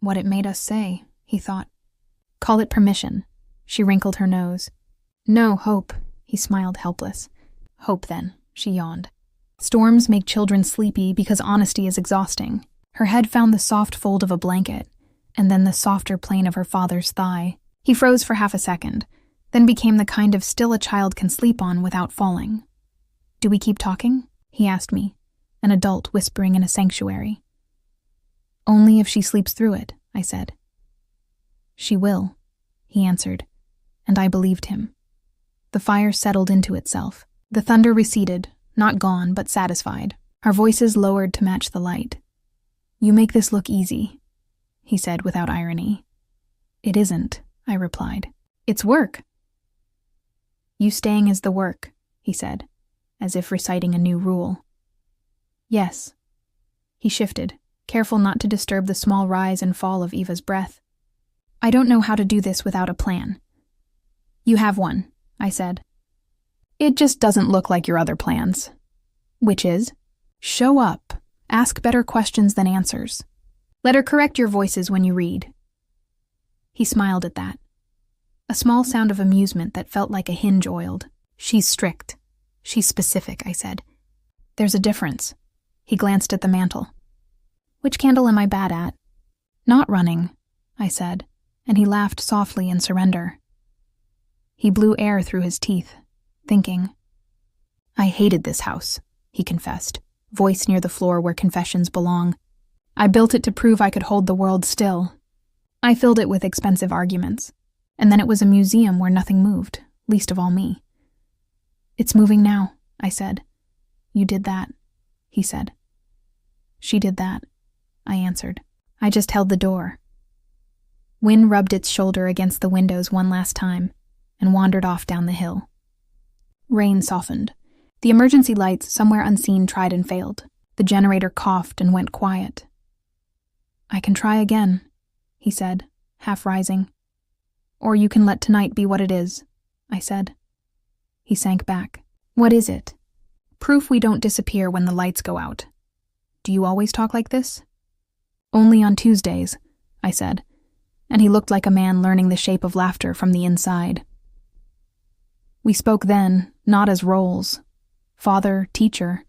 What it made us say, he thought. Call it permission. She wrinkled her nose. No, hope, he smiled helpless. Hope then, she yawned. Storms make children sleepy because honesty is exhausting. Her head found the soft fold of a blanket, and then the softer plane of her father's thigh. He froze for half a second, then became the kind of still a child can sleep on without falling. Do we keep talking? He asked me, an adult whispering in a sanctuary. Only if she sleeps through it, I said. She will, he answered, and I believed him. The fire settled into itself. The thunder receded, not gone, but satisfied. Our voices lowered to match the light. You make this look easy, he said without irony. It isn't, I replied. It's work. You staying is the work, he said, as if reciting a new rule. Yes. He shifted, careful not to disturb the small rise and fall of Eva's breath. I don't know how to do this without a plan. You have one, I said. It just doesn't look like your other plans. Which is? Show up. Ask better questions than answers. Let her correct your voices when you read. He smiled at that. A small sound of amusement that felt like a hinge oiled. She's strict. She's specific, I said. There's a difference. He glanced at the mantel. Which candle am I bad at? Not running, I said, and he laughed softly in surrender. He blew air through his teeth, thinking. I hated this house, he confessed, voice near the floor where confessions belong. I built it to prove I could hold the world still. I filled it with expensive arguments, and then it was a museum where nothing moved, least of all me. It's moving now, I said. You did that, he said. She did that, I answered. I just held the door. Wind rubbed its shoulder against the windows one last time and wandered off down the hill. Rain softened. The emergency lights, somewhere unseen, tried and failed. The generator coughed and went quiet. I can try again, he said, half rising. Or you can let tonight be what it is, I said. He sank back. What is it? Proof we don't disappear when the lights go out. Do you always talk like this? Only on Tuesdays, I said, and he looked like a man learning the shape of laughter from the inside. We spoke then, not as roles, father, teacher,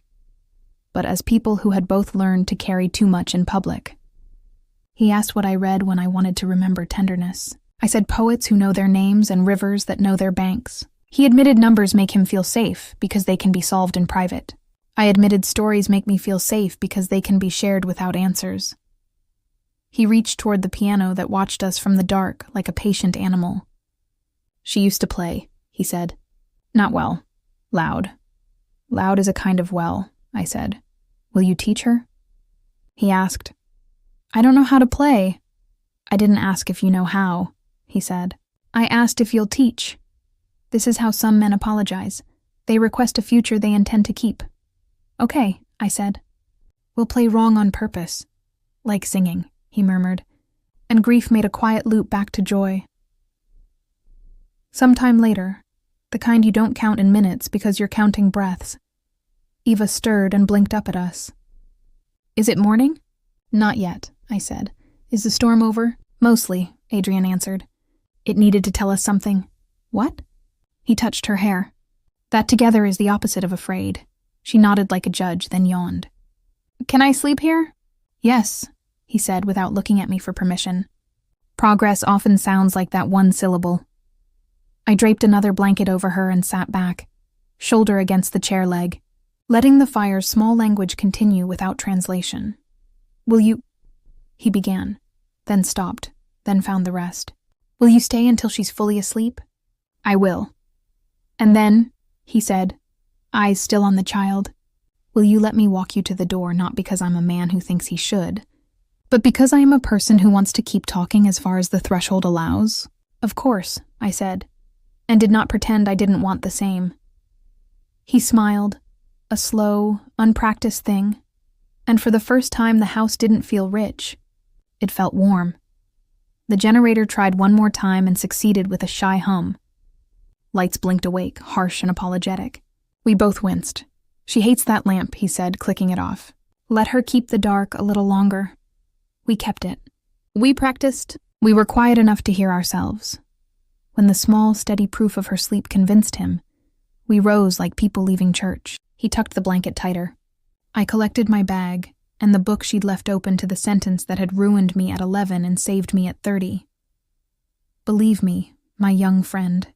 but as people who had both learned to carry too much in public. He asked what I read when I wanted to remember tenderness. I said poets who know their names and rivers that know their banks. He admitted numbers make him feel safe because they can be solved in private. I admitted stories make me feel safe because they can be shared without answers. He reached toward the piano that watched us from the dark like a patient animal. She used to play, he said. Not well. Loud. Loud is a kind of well, I said. Will you teach her? He asked. I don't know how to play. I didn't ask if you know how, he said. I asked if you'll teach. This is how some men apologize. They request a future they intend to keep. Okay, I said. We'll play wrong on purpose. Like singing, he murmured, and grief made a quiet loop back to joy. Sometime later, the kind you don't count in minutes because you're counting breaths, Eva stirred and blinked up at us. Is it morning? Not yet, I said. Is the storm over? Mostly, Adrian answered. It needed to tell us something. What? He touched her hair. That together is the opposite of afraid. She nodded like a judge, then yawned. Can I sleep here? Yes, he said without looking at me for permission. Progress often sounds like that one syllable. I draped another blanket over her and sat back, shoulder against the chair leg, letting the fire's small language continue without translation. Will you... He began, then stopped, then found the rest. Will you stay until she's fully asleep? I will. And then, he said, eyes still on the child, will you let me walk you to the door not because I'm a man who thinks he should, but because I am a person who wants to keep talking as far as the threshold allows? Of course, I said, and did not pretend I didn't want the same. He smiled, a slow, unpracticed thing, and for the first time the house didn't feel rich. It felt warm. The generator tried one more time and succeeded with a shy hum. Lights blinked awake, harsh and apologetic. We both winced. She hates that lamp, he said, clicking it off. Let her keep the dark a little longer. We kept it. We practiced. We were quiet enough to hear ourselves. When the small, steady proof of her sleep convinced him, we rose like people leaving church. He tucked the blanket tighter. I collected my bag and the book she'd left open to the sentence that had ruined me at 11 and saved me at 30. Believe me, my young friend,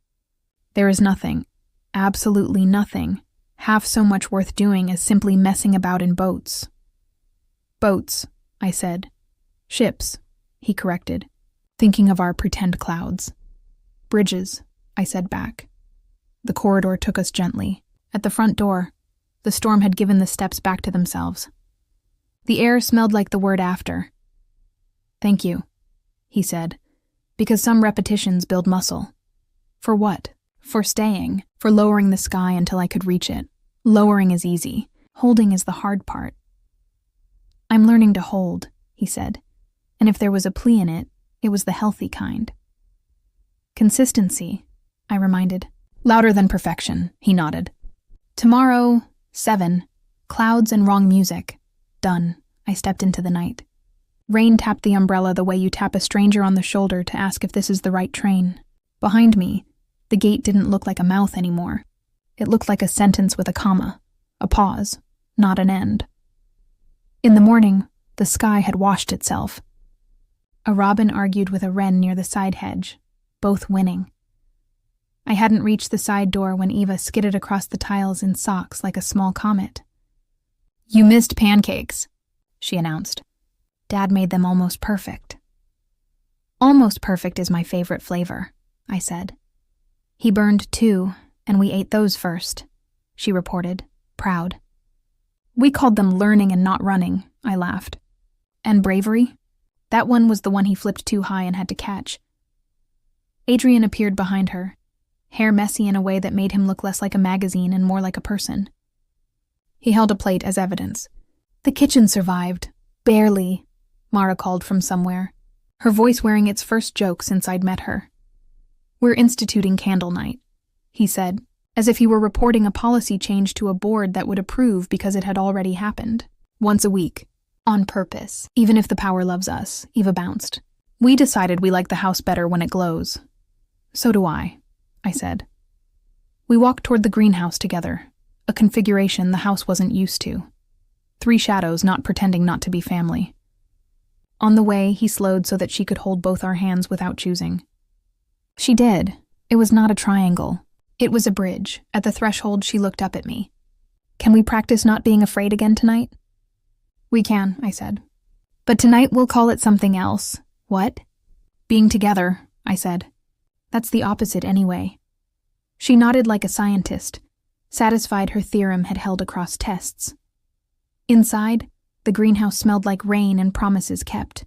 there is nothing, absolutely nothing, half so much worth doing as simply messing about in boats. Boats, I said. Ships, he corrected, thinking of our pretend clouds. Bridges, I said back. The corridor took us gently. At the front door, the storm had given the steps back to themselves. The air smelled like the word after. Thank you, he said, because some repetitions build muscle. For what? For staying, for lowering the sky until I could reach it. Lowering is easy. Holding is the hard part. I'm learning to hold, he said, and if there was a plea in it, it was the healthy kind. Consistency, I reminded. Louder than perfection, he nodded. Tomorrow, 7, clouds and wrong music. Done. I stepped into the night. Rain tapped the umbrella the way you tap a stranger on the shoulder to ask if this is the right train. Behind me, the gate didn't look like a mouth anymore. It looked like a sentence with a comma, a pause, not an end. In the morning, the sky had washed itself. A robin argued with a wren near the side hedge, both winning. I hadn't reached the side door when Eva skidded across the tiles in socks like a small comet. You missed pancakes, she announced. Dad made them almost perfect. Almost perfect is my favorite flavor, I said. He burned 2, and we ate those first, she reported, proud. We called them learning and not running, I laughed. And bravery? That one was the one he flipped too high and had to catch. Adrian appeared behind her, hair messy in a way that made him look less like a magazine and more like a person. He held a plate as evidence. The kitchen survived. Barely, Mara called from somewhere, her voice wearing its first joke since I'd met her. We're instituting candle night, he said, as if he were reporting a policy change to a board that would approve because it had already happened. Once a week. On purpose. Even if the power loves us, Eva bounced. We decided we like the house better when it glows. So do I said. We walked toward the greenhouse together, a configuration the house wasn't used to. 3 shadows not pretending not to be family. On the way, he slowed so that she could hold both our hands without choosing. She did. It was not a triangle. It was a bridge. At the threshold, she looked up at me. Can we practice not being afraid again tonight? We can, I said. But tonight we'll call it something else. What? Being together, I said. That's the opposite anyway. She nodded like a scientist, satisfied her theorem had held across tests. Inside, the greenhouse smelled like rain and promises kept.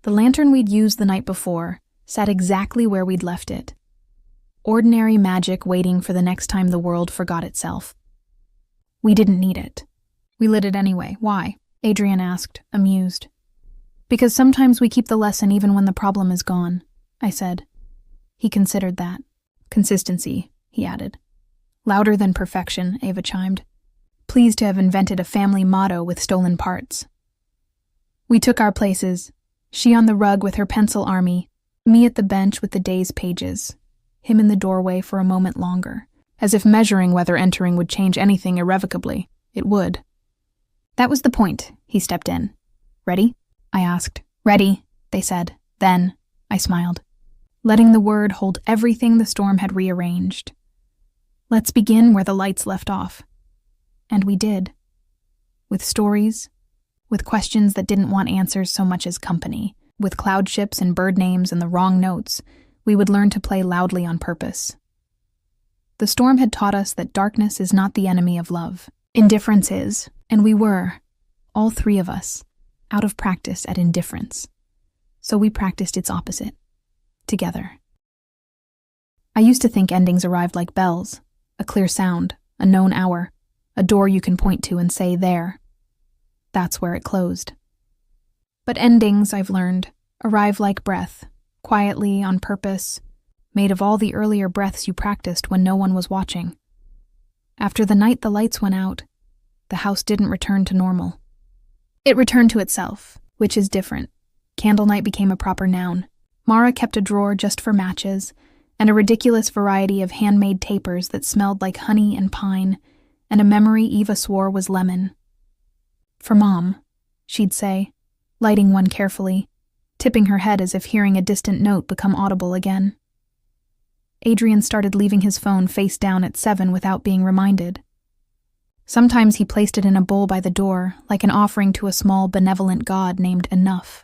The lantern we'd used the night before sat exactly where we'd left it. Ordinary magic waiting for the next time the world forgot itself. We didn't need it. We lit it anyway. Why? Adrian asked, amused. Because sometimes we keep the lesson even when the problem is gone, I said. He considered that. Consistency, he added. Louder than perfection, Ava chimed. Pleased to have invented a family motto with stolen parts. We took our places, she on the rug with her pencil army, me at the bench with the day's pages, him in the doorway for a moment longer, as if measuring whether entering would change anything irrevocably. It would. That was the point, he stepped in. Ready? I asked. Ready, they said. Then, I smiled, letting the word hold everything the storm had rearranged. Let's begin where the lights left off. And we did. With stories, with questions that didn't want answers so much as company, with cloud ships and bird names and the wrong notes, we would learn to play loudly on purpose. The storm had taught us that darkness is not the enemy of love. Indifference is, and we were, all 3 of us, out of practice at indifference. So we practiced its opposite, together. I used to think endings arrived like bells, a clear sound, a known hour, a door you can point to and say, there. That's where it closed. But endings, I've learned, arrive like breath, quietly, on purpose, made of all the earlier breaths you practiced when no one was watching. After the night the lights went out, the house didn't return to normal. It returned to itself, which is different. Candle night became a proper noun. Mara kept a drawer just for matches, and a ridiculous variety of handmade tapers that smelled like honey and pine, and a memory Eva swore was lemon. For Mom, she'd say, lighting one carefully, tipping her head as if hearing a distant note become audible again. Adrian started leaving his phone face down at 7 without being reminded. Sometimes he placed it in a bowl by the door, like an offering to a small benevolent god named Enough.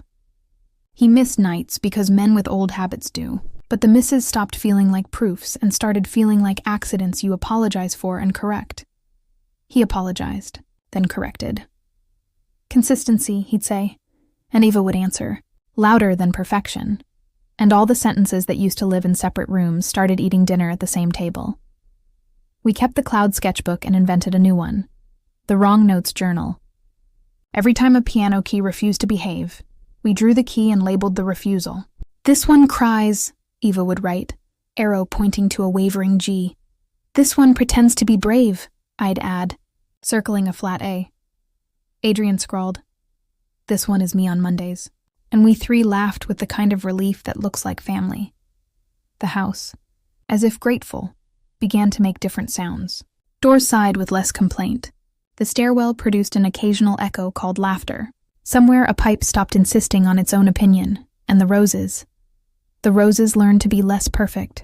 He missed nights because men with old habits do, but the misses stopped feeling like proofs and started feeling like accidents you apologize for and correct. He apologized, then corrected. Consistency, he'd say, and Eva would answer, louder than perfection. And all the sentences that used to live in separate rooms started eating dinner at the same table. We kept the cloud sketchbook and invented a new one, the Wrong Notes Journal. Every time a piano key refused to behave, we drew the key and labeled the refusal. This one cries, Eva would write, arrow pointing to a wavering G. This one pretends to be brave, I'd add, circling a flat A. Adrian scrawled, this one is me on Mondays. And we 3 laughed with the kind of relief that looks like family. The house, as if grateful, began to make different sounds. Doors sighed with less complaint. The stairwell produced an occasional echo called laughter. Somewhere a pipe stopped insisting on its own opinion, and the roses learned to be less perfect.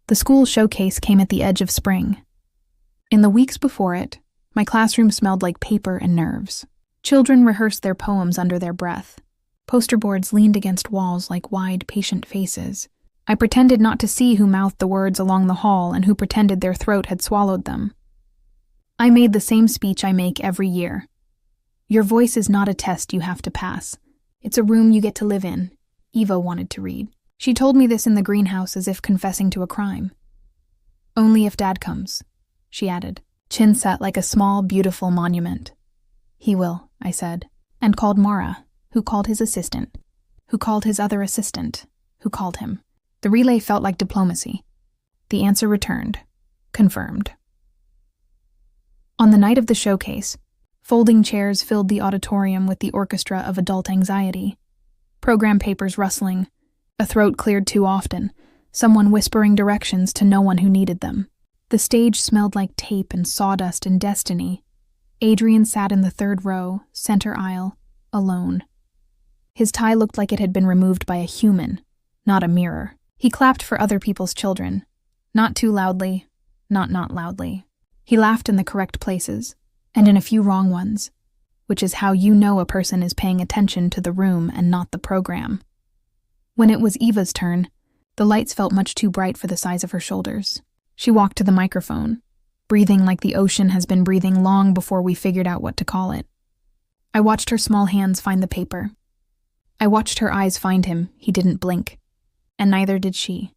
The school showcase came at the edge of spring. In the weeks before it, my classroom smelled like paper and nerves. Children rehearsed their poems under their breath. Poster boards leaned against walls like wide, patient faces. I pretended not to see who mouthed the words along the hall and who pretended their throat had swallowed them. I made the same speech I make every year. Your voice is not a test you have to pass. It's a room you get to live in, Eva wanted to read. She told me this in the greenhouse as if confessing to a crime. Only if Dad comes, she added, chin set like a small, beautiful monument. He will, I said, and called Mara, who called his assistant, who called his other assistant, who called him. The relay felt like diplomacy. The answer returned, confirmed. On the night of the showcase, Folding chairs filled the auditorium with the orchestra of adult anxiety. Program papers rustling, a throat cleared too often, someone whispering directions to no one who needed them. The stage smelled like tape and sawdust and destiny. Adrian sat in the third row, center aisle, alone. His tie looked like it had been removed by a human, not a mirror. He clapped for other people's children. Not too loudly, not loudly. He laughed in the correct places, and in a few wrong ones, which is how you know a person is paying attention to the room and not the program. When it was Eva's turn, the lights felt much too bright for the size of her shoulders. She walked to the microphone, breathing like the ocean has been breathing long before we figured out what to call it. I watched her small hands find the paper. I watched her eyes find him. He didn't blink. And neither did she.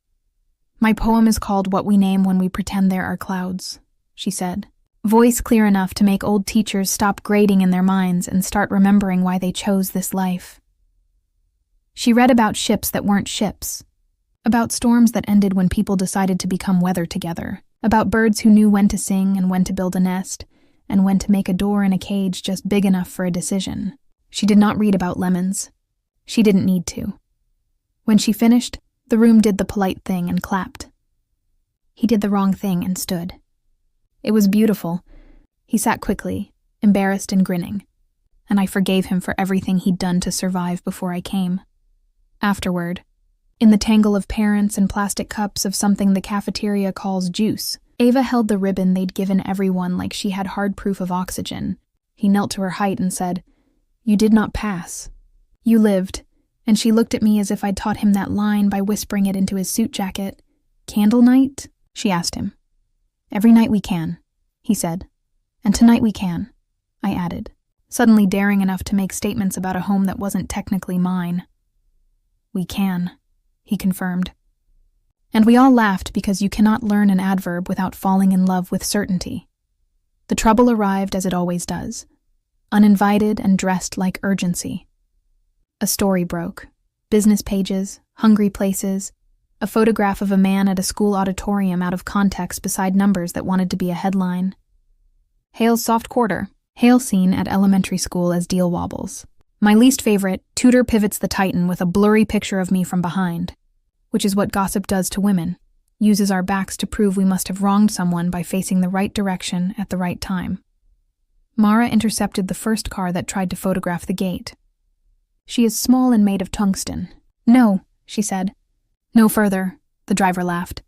"My poem is called What We Name When We Pretend There Are Clouds," she said, voice clear enough to make old teachers stop grading in their minds and start remembering why they chose this life. She read about ships that weren't ships, about storms that ended when people decided to become weather together, about birds who knew when to sing and when to build a nest, and when to make a door in a cage just big enough for a decision. She did not read about lemons. She didn't need to. When she finished, the room did the polite thing and clapped. He did the wrong thing and stood. It was beautiful. He sat quickly, embarrassed and grinning, and I forgave him for everything he'd done to survive before I came. Afterward, in the tangle of parents and plastic cups of something the cafeteria calls juice, Ava held the ribbon they'd given everyone like she had hard proof of oxygen. He knelt to her height and said, "You did not pass. You lived." And she looked at me as if I'd taught him that line by whispering it into his suit jacket. "Candle night?" she asked him. "Every night we can," he said. "And tonight we can," I added, suddenly daring enough to make statements about a home that wasn't technically mine. "We can," he confirmed. And we all laughed because you cannot learn an adverb without falling in love with certainty. The trouble arrived as it always does, uninvited and dressed like urgency. A story broke. Business pages, hungry places, a photograph of a man at a school auditorium out of context beside numbers that wanted to be a headline. Hale's soft quarter. Hale seen at elementary school as deal wobbles. My least favorite, Tutor pivots the Titan with a blurry picture of me from behind, which is what gossip does to women, uses our backs to prove we must have wronged someone by facing the right direction at the right time. Mara intercepted the first car that tried to photograph the gate. She is small and made of tungsten. "No," she said. "No further," the driver laughed.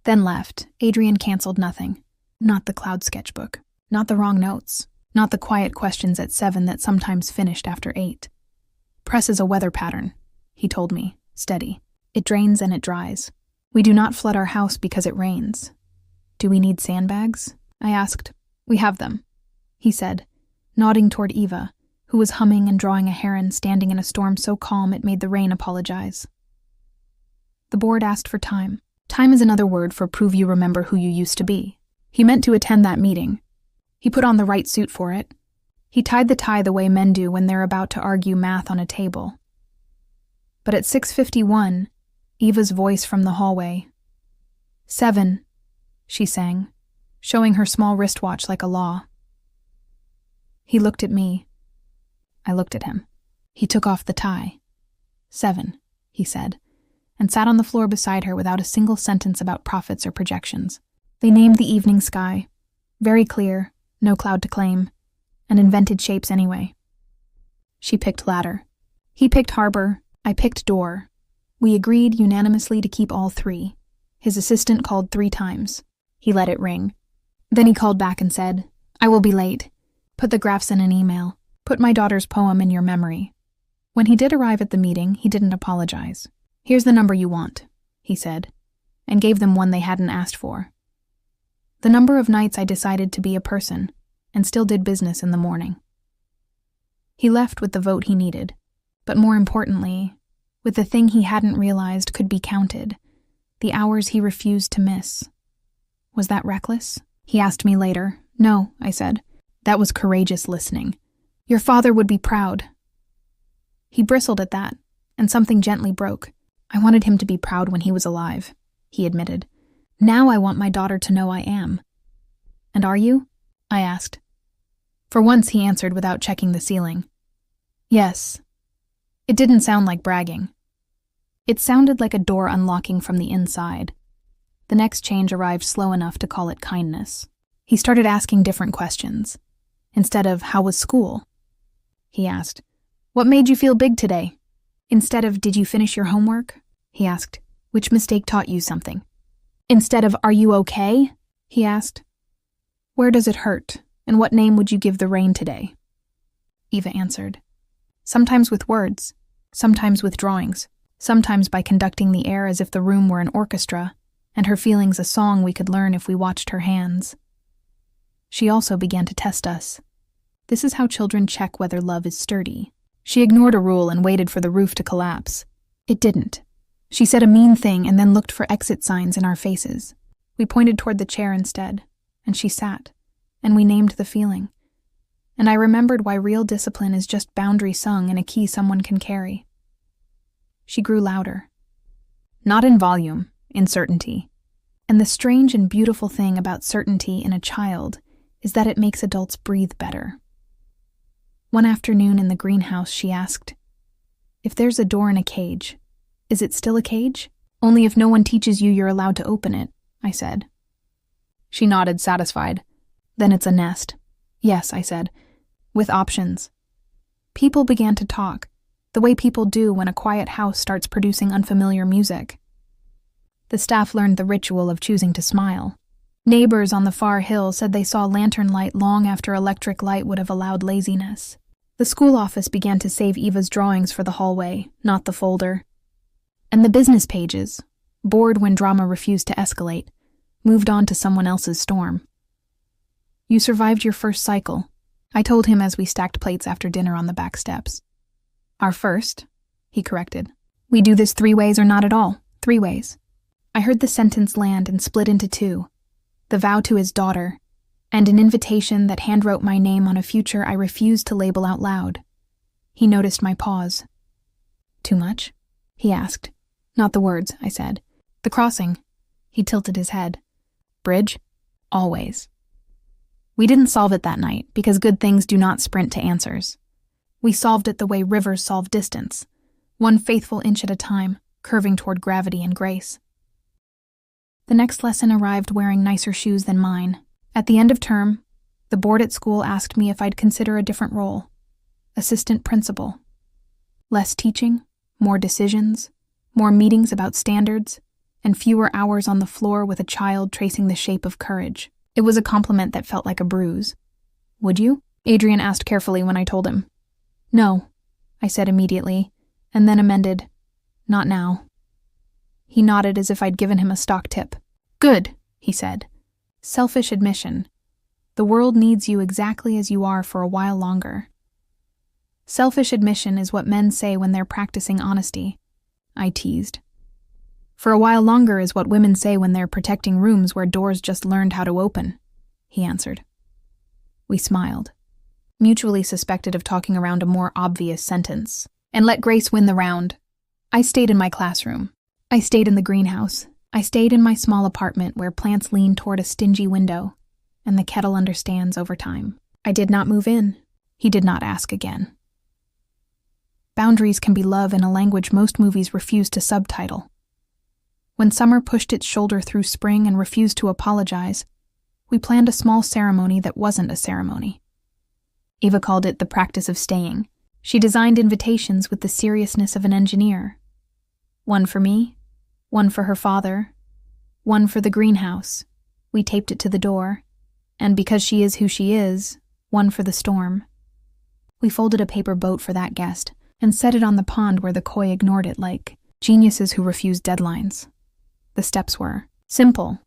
Then left. Adrian canceled nothing. Not the cloud sketchbook. Not the wrong notes. Not the quiet questions at 7 that sometimes finished after 8. "Press is a weather pattern," he told me, steady. "It drains and it dries. We do not flood our house because it rains." "Do we need sandbags?" I asked. "We have them," he said, nodding toward Eva, who was humming and drawing a heron standing in a storm so calm it made the rain apologize. The board asked for time. Time is another word for prove you remember who you used to be. He meant to attend that meeting. He put on the right suit for it. He tied the tie the way men do when they're about to argue math on a table. But at 6:51, Eva's voice from the hallway. "7, she sang, showing her small wristwatch like a law. He looked at me. I looked at him. He took off the tie. 7, he said, and sat on the floor beside her without a single sentence about profits or projections. They named the evening sky. Very clear, no cloud to claim, and invented shapes anyway. She picked ladder. He picked harbor. I picked door. We agreed unanimously to keep all 3. His assistant called 3 times. He let it ring. Then he called back and said, "I will be late. Put the graphs in an email. Put my daughter's poem in your memory." When he did arrive at the meeting, he didn't apologize. "Here's the number you want," he said, and gave them one they hadn't asked for. The number of nights I decided to be a person, and still did business in the morning. He left with the vote he needed, but more importantly, with the thing he hadn't realized could be counted, the hours he refused to miss. Was that reckless? He asked me later. "No," I said. "That was courageous listening. Your father would be proud." He bristled at that, and something gently broke. "I wanted him to be proud when he was alive," he admitted. "Now I want my daughter to know I am." "And are you?" I asked. For once, he answered without checking the ceiling. Yes. It didn't sound like bragging. It sounded like a door unlocking from the inside. The next change arrived slow enough to call it kindness. He started asking different questions. Instead of, how was school? He asked, what made you feel big today? Instead of, did you finish your homework? He asked, which mistake taught you something? Instead of, are you okay? He asked, where does it hurt, and what name would you give the rain today? Eva answered, sometimes with words, sometimes with drawings, sometimes by conducting the air as if the room were an orchestra, and her feelings a song we could learn if we watched her hands. She also began to test us. This is how children check whether love is sturdy. She ignored a rule and waited for the roof to collapse. It didn't. She said a mean thing and then looked for exit signs in our faces. We pointed toward the chair instead, and she sat, and we named the feeling. And I remembered why real discipline is just boundary sung in a key someone can carry. She grew louder. Not in volume, in certainty. And the strange and beautiful thing about certainty in a child is that it makes adults breathe better. One afternoon in the greenhouse, she asked, if there's a door in a cage, is it still a cage? Only if no one teaches you you're allowed to open it, I said. She nodded, satisfied. Then it's a nest. Yes, I said, with options. People began to talk, the way people do when a quiet house starts producing unfamiliar music. The staff learned the ritual of choosing to smile. Neighbors on the far hill said they saw lantern light long after electric light would have allowed laziness. The school office began to save Eva's drawings for the hallway, not the folder. And the business pages, bored when drama refused to escalate, moved on to someone else's storm. You survived your first cycle, I told him as we stacked plates after dinner on the back steps. Our first, he corrected. We do this 3 ways or not at all, 3 ways. I heard the sentence land and split into 2. The vow to his daughter, and an invitation that handwrote my name on a future I refused to label out loud. He noticed my pause. Too much? He asked. Not the words, I said. The crossing. He tilted his head. Bridge? Always. We didn't solve it that night, because good things do not sprint to answers. We solved it the way rivers solve distance, one faithful inch at a time, curving toward gravity and grace. The next lesson arrived wearing nicer shoes than mine. At the end of term, the board at school asked me if I'd consider a different role. Assistant principal. Less teaching, more decisions, more meetings about standards, and fewer hours on the floor with a child tracing the shape of courage. It was a compliment that felt like a bruise. Would you? Adrian asked carefully when I told him. No, I said immediately, and then amended, not now. He nodded as if I'd given him a stock tip. Good, he said. Selfish admission. The world needs you exactly as you are for a while longer. Selfish admission is what men say when they're practicing honesty, I teased. For a while longer is what women say when they're protecting rooms where doors just learned how to open, he answered. We smiled, mutually suspected of talking around a more obvious sentence, and let Grace win the round. I stayed in my classroom. I stayed in the greenhouse. I stayed in my small apartment where plants lean toward a stingy window, and the kettle understands over time. I did not move in. He did not ask again. Boundaries can be love in a language most movies refuse to subtitle. When summer pushed its shoulder through spring and refused to apologize, we planned a small ceremony that wasn't a ceremony. Eva called it the practice of staying. She designed invitations with the seriousness of an engineer. One for me, one for her father, one for the greenhouse. We taped it to the door, and because she is who she is, one for the storm. We folded a paper boat for that guest and set it on the pond where the koi ignored it like geniuses who refuse deadlines. The steps were simple.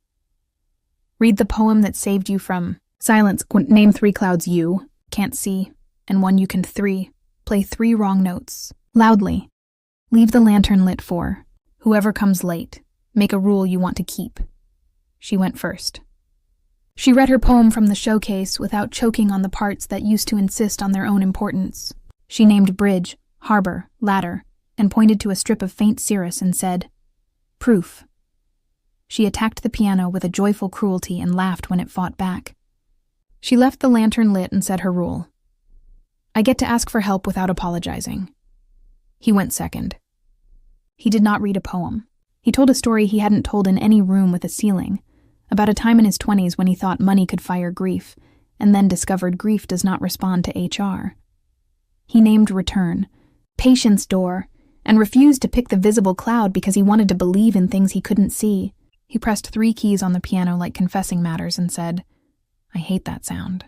Read the poem that saved you from silence. Name 3 clouds you can't see, and one you can 3. Play 3 wrong notes, loudly. Leave the lantern lit for whoever comes late. Make a rule you want to keep. She went first. She read her poem from the showcase without choking on the parts that used to insist on their own importance. She named bridge, harbor, ladder, and pointed to a strip of faint cirrus and said, proof. She attacked the piano with a joyful cruelty and laughed when it fought back. She left the lantern lit and said her rule. I get to ask for help without apologizing. He went second. He did not read a poem. He told a story he hadn't told in any room with a ceiling, about a time in his 20s when he thought money could fire grief, and then discovered grief does not respond to HR. He named return, patience door, and refused to pick the visible cloud because he wanted to believe in things he couldn't see. He pressed 3 keys on the piano like confessing matters and said, I hate that sound,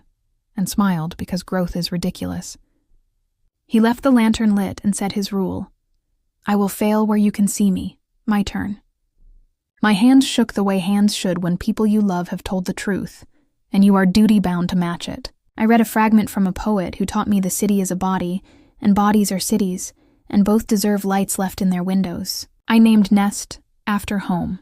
and smiled because growth is ridiculous. He left the lantern lit and said his rule. I will fail where you can see me. My turn. My hands shook the way hands should when people you love have told the truth, and you are duty-bound to match it. I read a fragment from a poet who taught me the city is a body, and bodies are cities, and both deserve lights left in their windows. I named nest after home.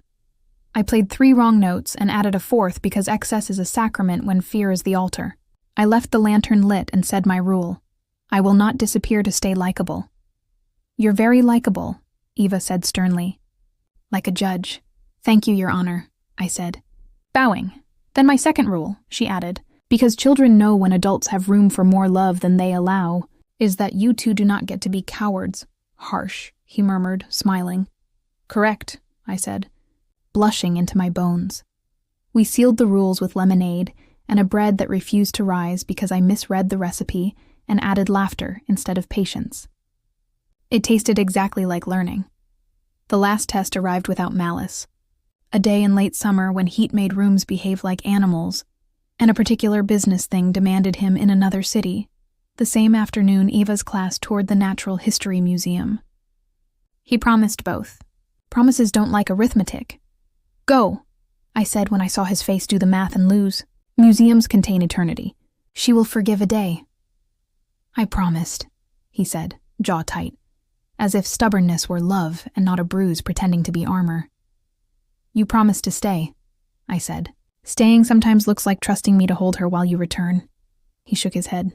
I played 3 wrong notes and added a 4th because excess is a sacrament when fear is the altar. I left the lantern lit and said my rule. I will not disappear to stay likable. You're very likable, Eva said sternly. Like a judge. Thank you, Your Honor, I said. Bowing. Then my second rule, she added, because children know when adults have room for more love than they allow, is that you two do not get to be cowards. Harsh, he murmured, smiling. Correct, I said, blushing into my bones. We sealed the rules with lemonade and a bread that refused to rise because I misread the recipe and added laughter instead of patience. It tasted exactly like learning. The last test arrived without malice. A day in late summer when heat made rooms behave like animals, and a particular business thing demanded him in another city. The same afternoon, Eva's class toured the Natural History Museum. He promised both. Promises don't like arithmetic. Go, I said when I saw his face do the math and lose. Museums contain eternity. She will forgive a day. I promised, he said, jaw tight, as if stubbornness were love and not a bruise pretending to be armor. You promised to stay, I said. Staying sometimes looks like trusting me to hold her while you return. He shook his head.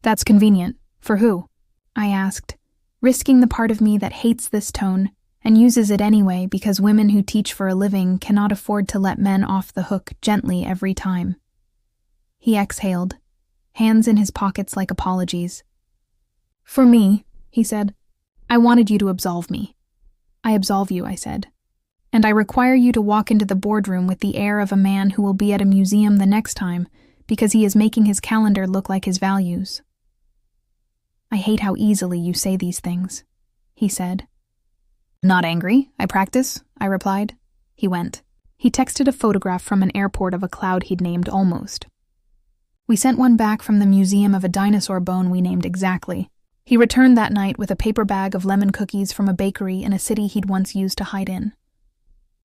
That's convenient. For who? I asked, risking the part of me that hates this tone and uses it anyway because women who teach for a living cannot afford to let men off the hook gently every time. He exhaled, hands in his pockets like apologies. For me, he said. I wanted you to absolve me. I absolve you, I said. And I require you to walk into the boardroom with the air of a man who will be at a museum the next time because he is making his calendar look like his values. I hate how easily you say these things, he said. Not angry, I practice, I replied. He went. He texted a photograph from an airport of a cloud he'd named Almost. We sent one back from the museum of a dinosaur bone we named Exactly. He returned that night with a paper bag of lemon cookies from a bakery in a city he'd once used to hide in.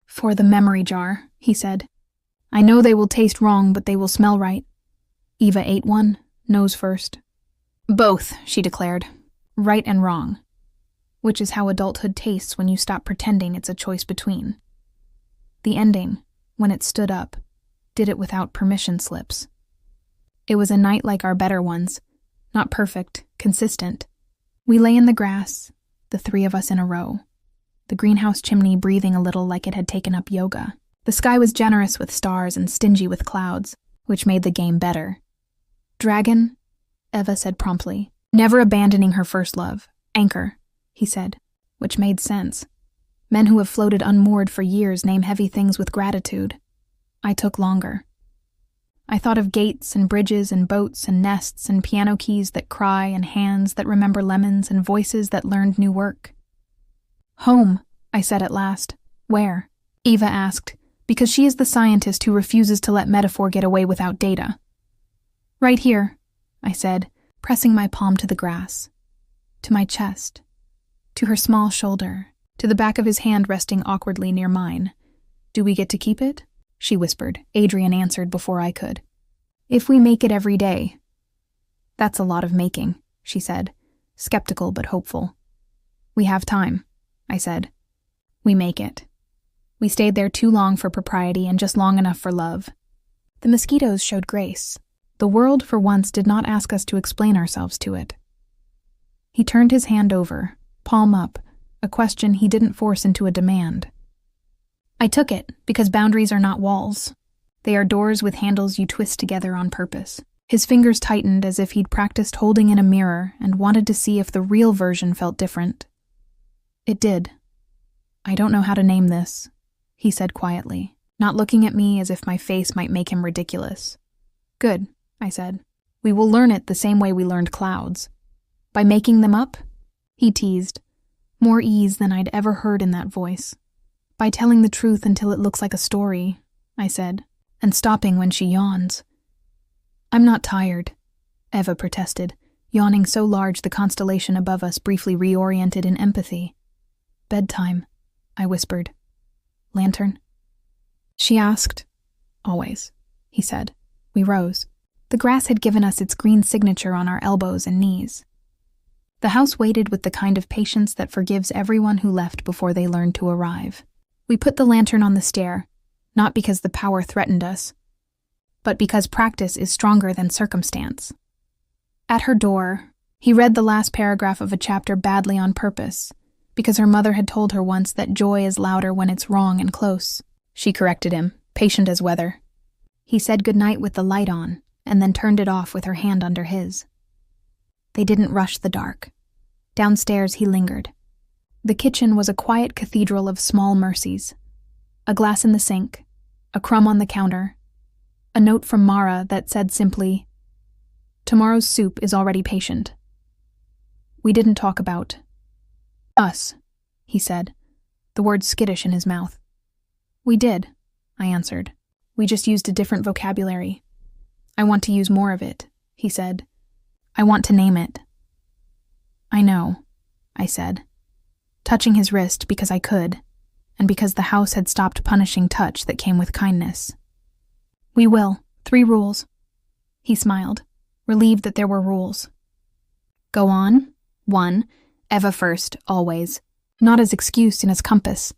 For the memory jar, he said. I know they will taste wrong, but they will smell right. Eva ate one, nose first. Both, she declared. Right and wrong. Which is how adulthood tastes when you stop pretending it's a choice between. The ending, when it stood up, did it without permission slips. It was a night like our better ones, not perfect, consistent. We lay in the grass, the 3 of us in a row. The greenhouse chimney breathing a little like it had taken up yoga. The sky was generous with stars and stingy with clouds, which made the game better. Dragon, Eva said promptly, never abandoning her first love. Anchor, he said, which made sense. Men who have floated unmoored for years name heavy things with gratitude. I took longer. I thought of gates and bridges and boats and nests and piano keys that cry and hands that remember lemons and voices that learned new work. Home, I said at last. Where? Eva asked, because she is the scientist who refuses to let metaphor get away without data. Right here, I said, pressing my palm to the grass, to my chest, to her small shoulder, to the back of his hand resting awkwardly near mine. Do we get to keep it? She whispered. Adrian answered before I could. If we make it every day. That's a lot of making, she said, skeptical but hopeful. We have time, I said. We make it. We stayed there too long for propriety and just long enough for love. The mosquitoes showed grace. The world, for once, did not ask us to explain ourselves to it. He turned his hand over, palm up, a question he didn't force into a demand. I took it, because boundaries are not walls. They are doors with handles you twist together on purpose. His fingers tightened as if he'd practiced holding in a mirror and wanted to see if the real version felt different. It did. I don't know how to name this, he said quietly, not looking at me as if my face might make him ridiculous. Good, I said. We will learn it the same way we learned clouds. By making them up? He teased, more ease than I'd ever heard in that voice. By telling the truth until it looks like a story, I said, and stopping when she yawns. I'm not tired, Eva protested, yawning so large the constellation above us briefly reoriented in empathy. Bedtime, I whispered. Lantern? She asked. Always, he said. We rose. The grass had given us its green signature on our elbows and knees. The house waited with the kind of patience that forgives everyone who left before they learned to arrive. We put the lantern on the stair, not because the power threatened us, but because practice is stronger than circumstance. At her door, he read the last paragraph of a chapter badly on purpose, because her mother had told her once that joy is louder when it's wrong and close. She corrected him, patient as weather. He said goodnight with the light on, and then turned it off with her hand under his. They didn't rush the dark. Downstairs he lingered. The kitchen was a quiet cathedral of small mercies. A glass in the sink, a crumb on the counter, a note from Mara that said simply, "Tomorrow's soup is already patient." We didn't talk about us, he said, the word skittish in his mouth. We did, I answered. We just used a different vocabulary. I want to use more of it, he said. I want to name it. I know, I said, touching his wrist because I could, and because the house had stopped punishing touch that came with kindness. We will. 3 rules. He smiled, relieved that there were rules. Go on. 1. Eva first, always. Not as excuse and as compass.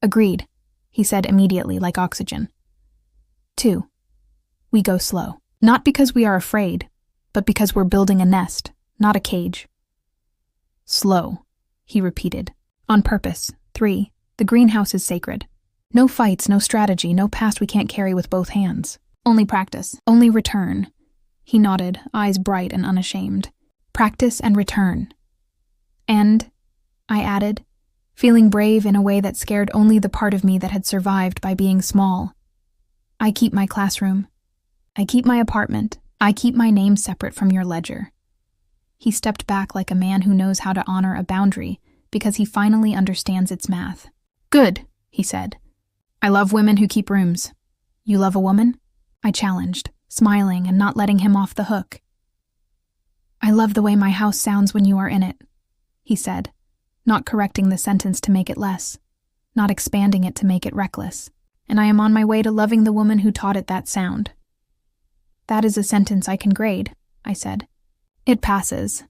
Agreed, he said immediately like oxygen. 2. We go slow. Not because we are afraid, but because we're building a nest, not a cage. Slow, he repeated. On purpose. 3. The greenhouse is sacred. No fights, no strategy, no past we can't carry with both hands. Only practice. Only return. He nodded, eyes bright and unashamed. Practice and return. And, I added, feeling brave in a way that scared only the part of me that had survived by being small. I keep my classroom. I keep my apartment. I keep my name separate from your ledger. He stepped back like a man who knows how to honor a boundary because he finally understands its math. Good, he said. I love women who keep rooms. You love a woman? I challenged, smiling and not letting him off the hook. I love the way my house sounds when you are in it, he said, not correcting the sentence to make it less, not expanding it to make it reckless. And I am on my way to loving the woman who taught it that sound. That is a sentence I can grade, I said. It passes.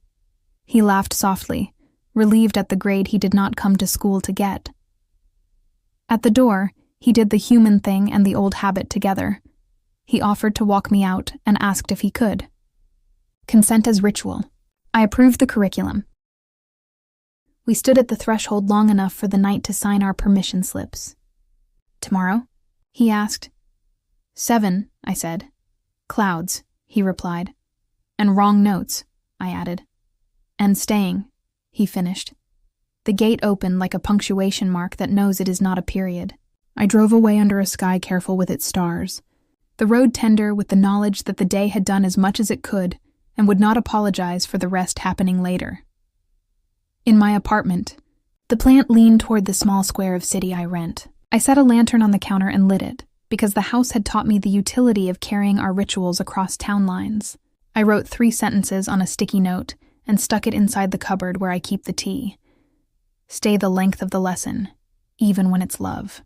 He laughed softly, relieved at the grade he did not come to school to get. At the door, he did the human thing and the old habit together. He offered to walk me out and asked if he could. Consent as ritual. I approved the curriculum. We stood at the threshold long enough for the knight to sign our permission slips. Tomorrow? He asked. 7, I said. Clouds, he replied. And wrong notes, I added. And staying, he finished. The gate opened like a punctuation mark that knows it is not a period. I drove away under a sky careful with its stars. The road tender with the knowledge that the day had done as much as it could and would not apologize for the rest happening later. In my apartment, the plant leaned toward the small square of city I rent. I set a lantern on the counter and lit it, because the house had taught me the utility of carrying our rituals across town lines. I wrote 3 sentences on a sticky note and stuck it inside the cupboard where I keep the tea. Stay the length of the lesson, even when it's love.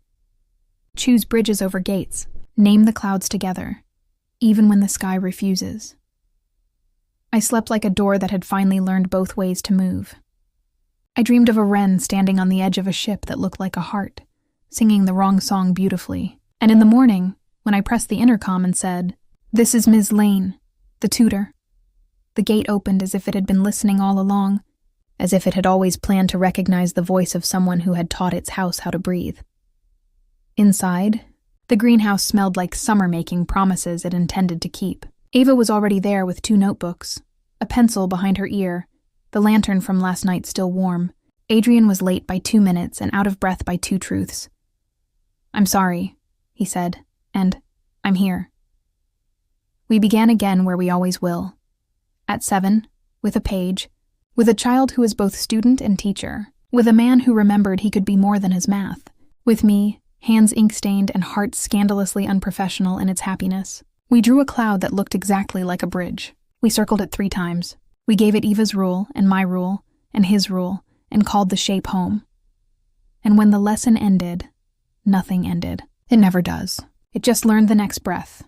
Choose bridges over gates. Name the clouds together, even when the sky refuses. I slept like a door that had finally learned both ways to move. I dreamed of a wren standing on the edge of a ship that looked like a heart, singing the wrong song beautifully. And in the morning, when I pressed the intercom and said, "This is Ms. Lane, the tutor," the gate opened as if it had been listening all along, as if it had always planned to recognize the voice of someone who had taught its house how to breathe. Inside, The greenhouse smelled like summer making promises it intended to keep. Ava was already there with 2 notebooks, a pencil behind her ear, the lantern from last night still warm. Adrian was late by 2 minutes and out of breath by 2 truths. "I'm sorry," he said, and "I'm here." We began again where we always will. At 7, with a page, with a child who was both student and teacher, with a man who remembered he could be more than his math, with me, hands ink-stained and heart scandalously unprofessional in its happiness. We drew a cloud that looked exactly like a bridge. We circled it 3 times. We gave it Eva's rule, and my rule, and his rule, and called the shape home. And when the lesson ended, nothing ended. It never does. It just learned the next breath,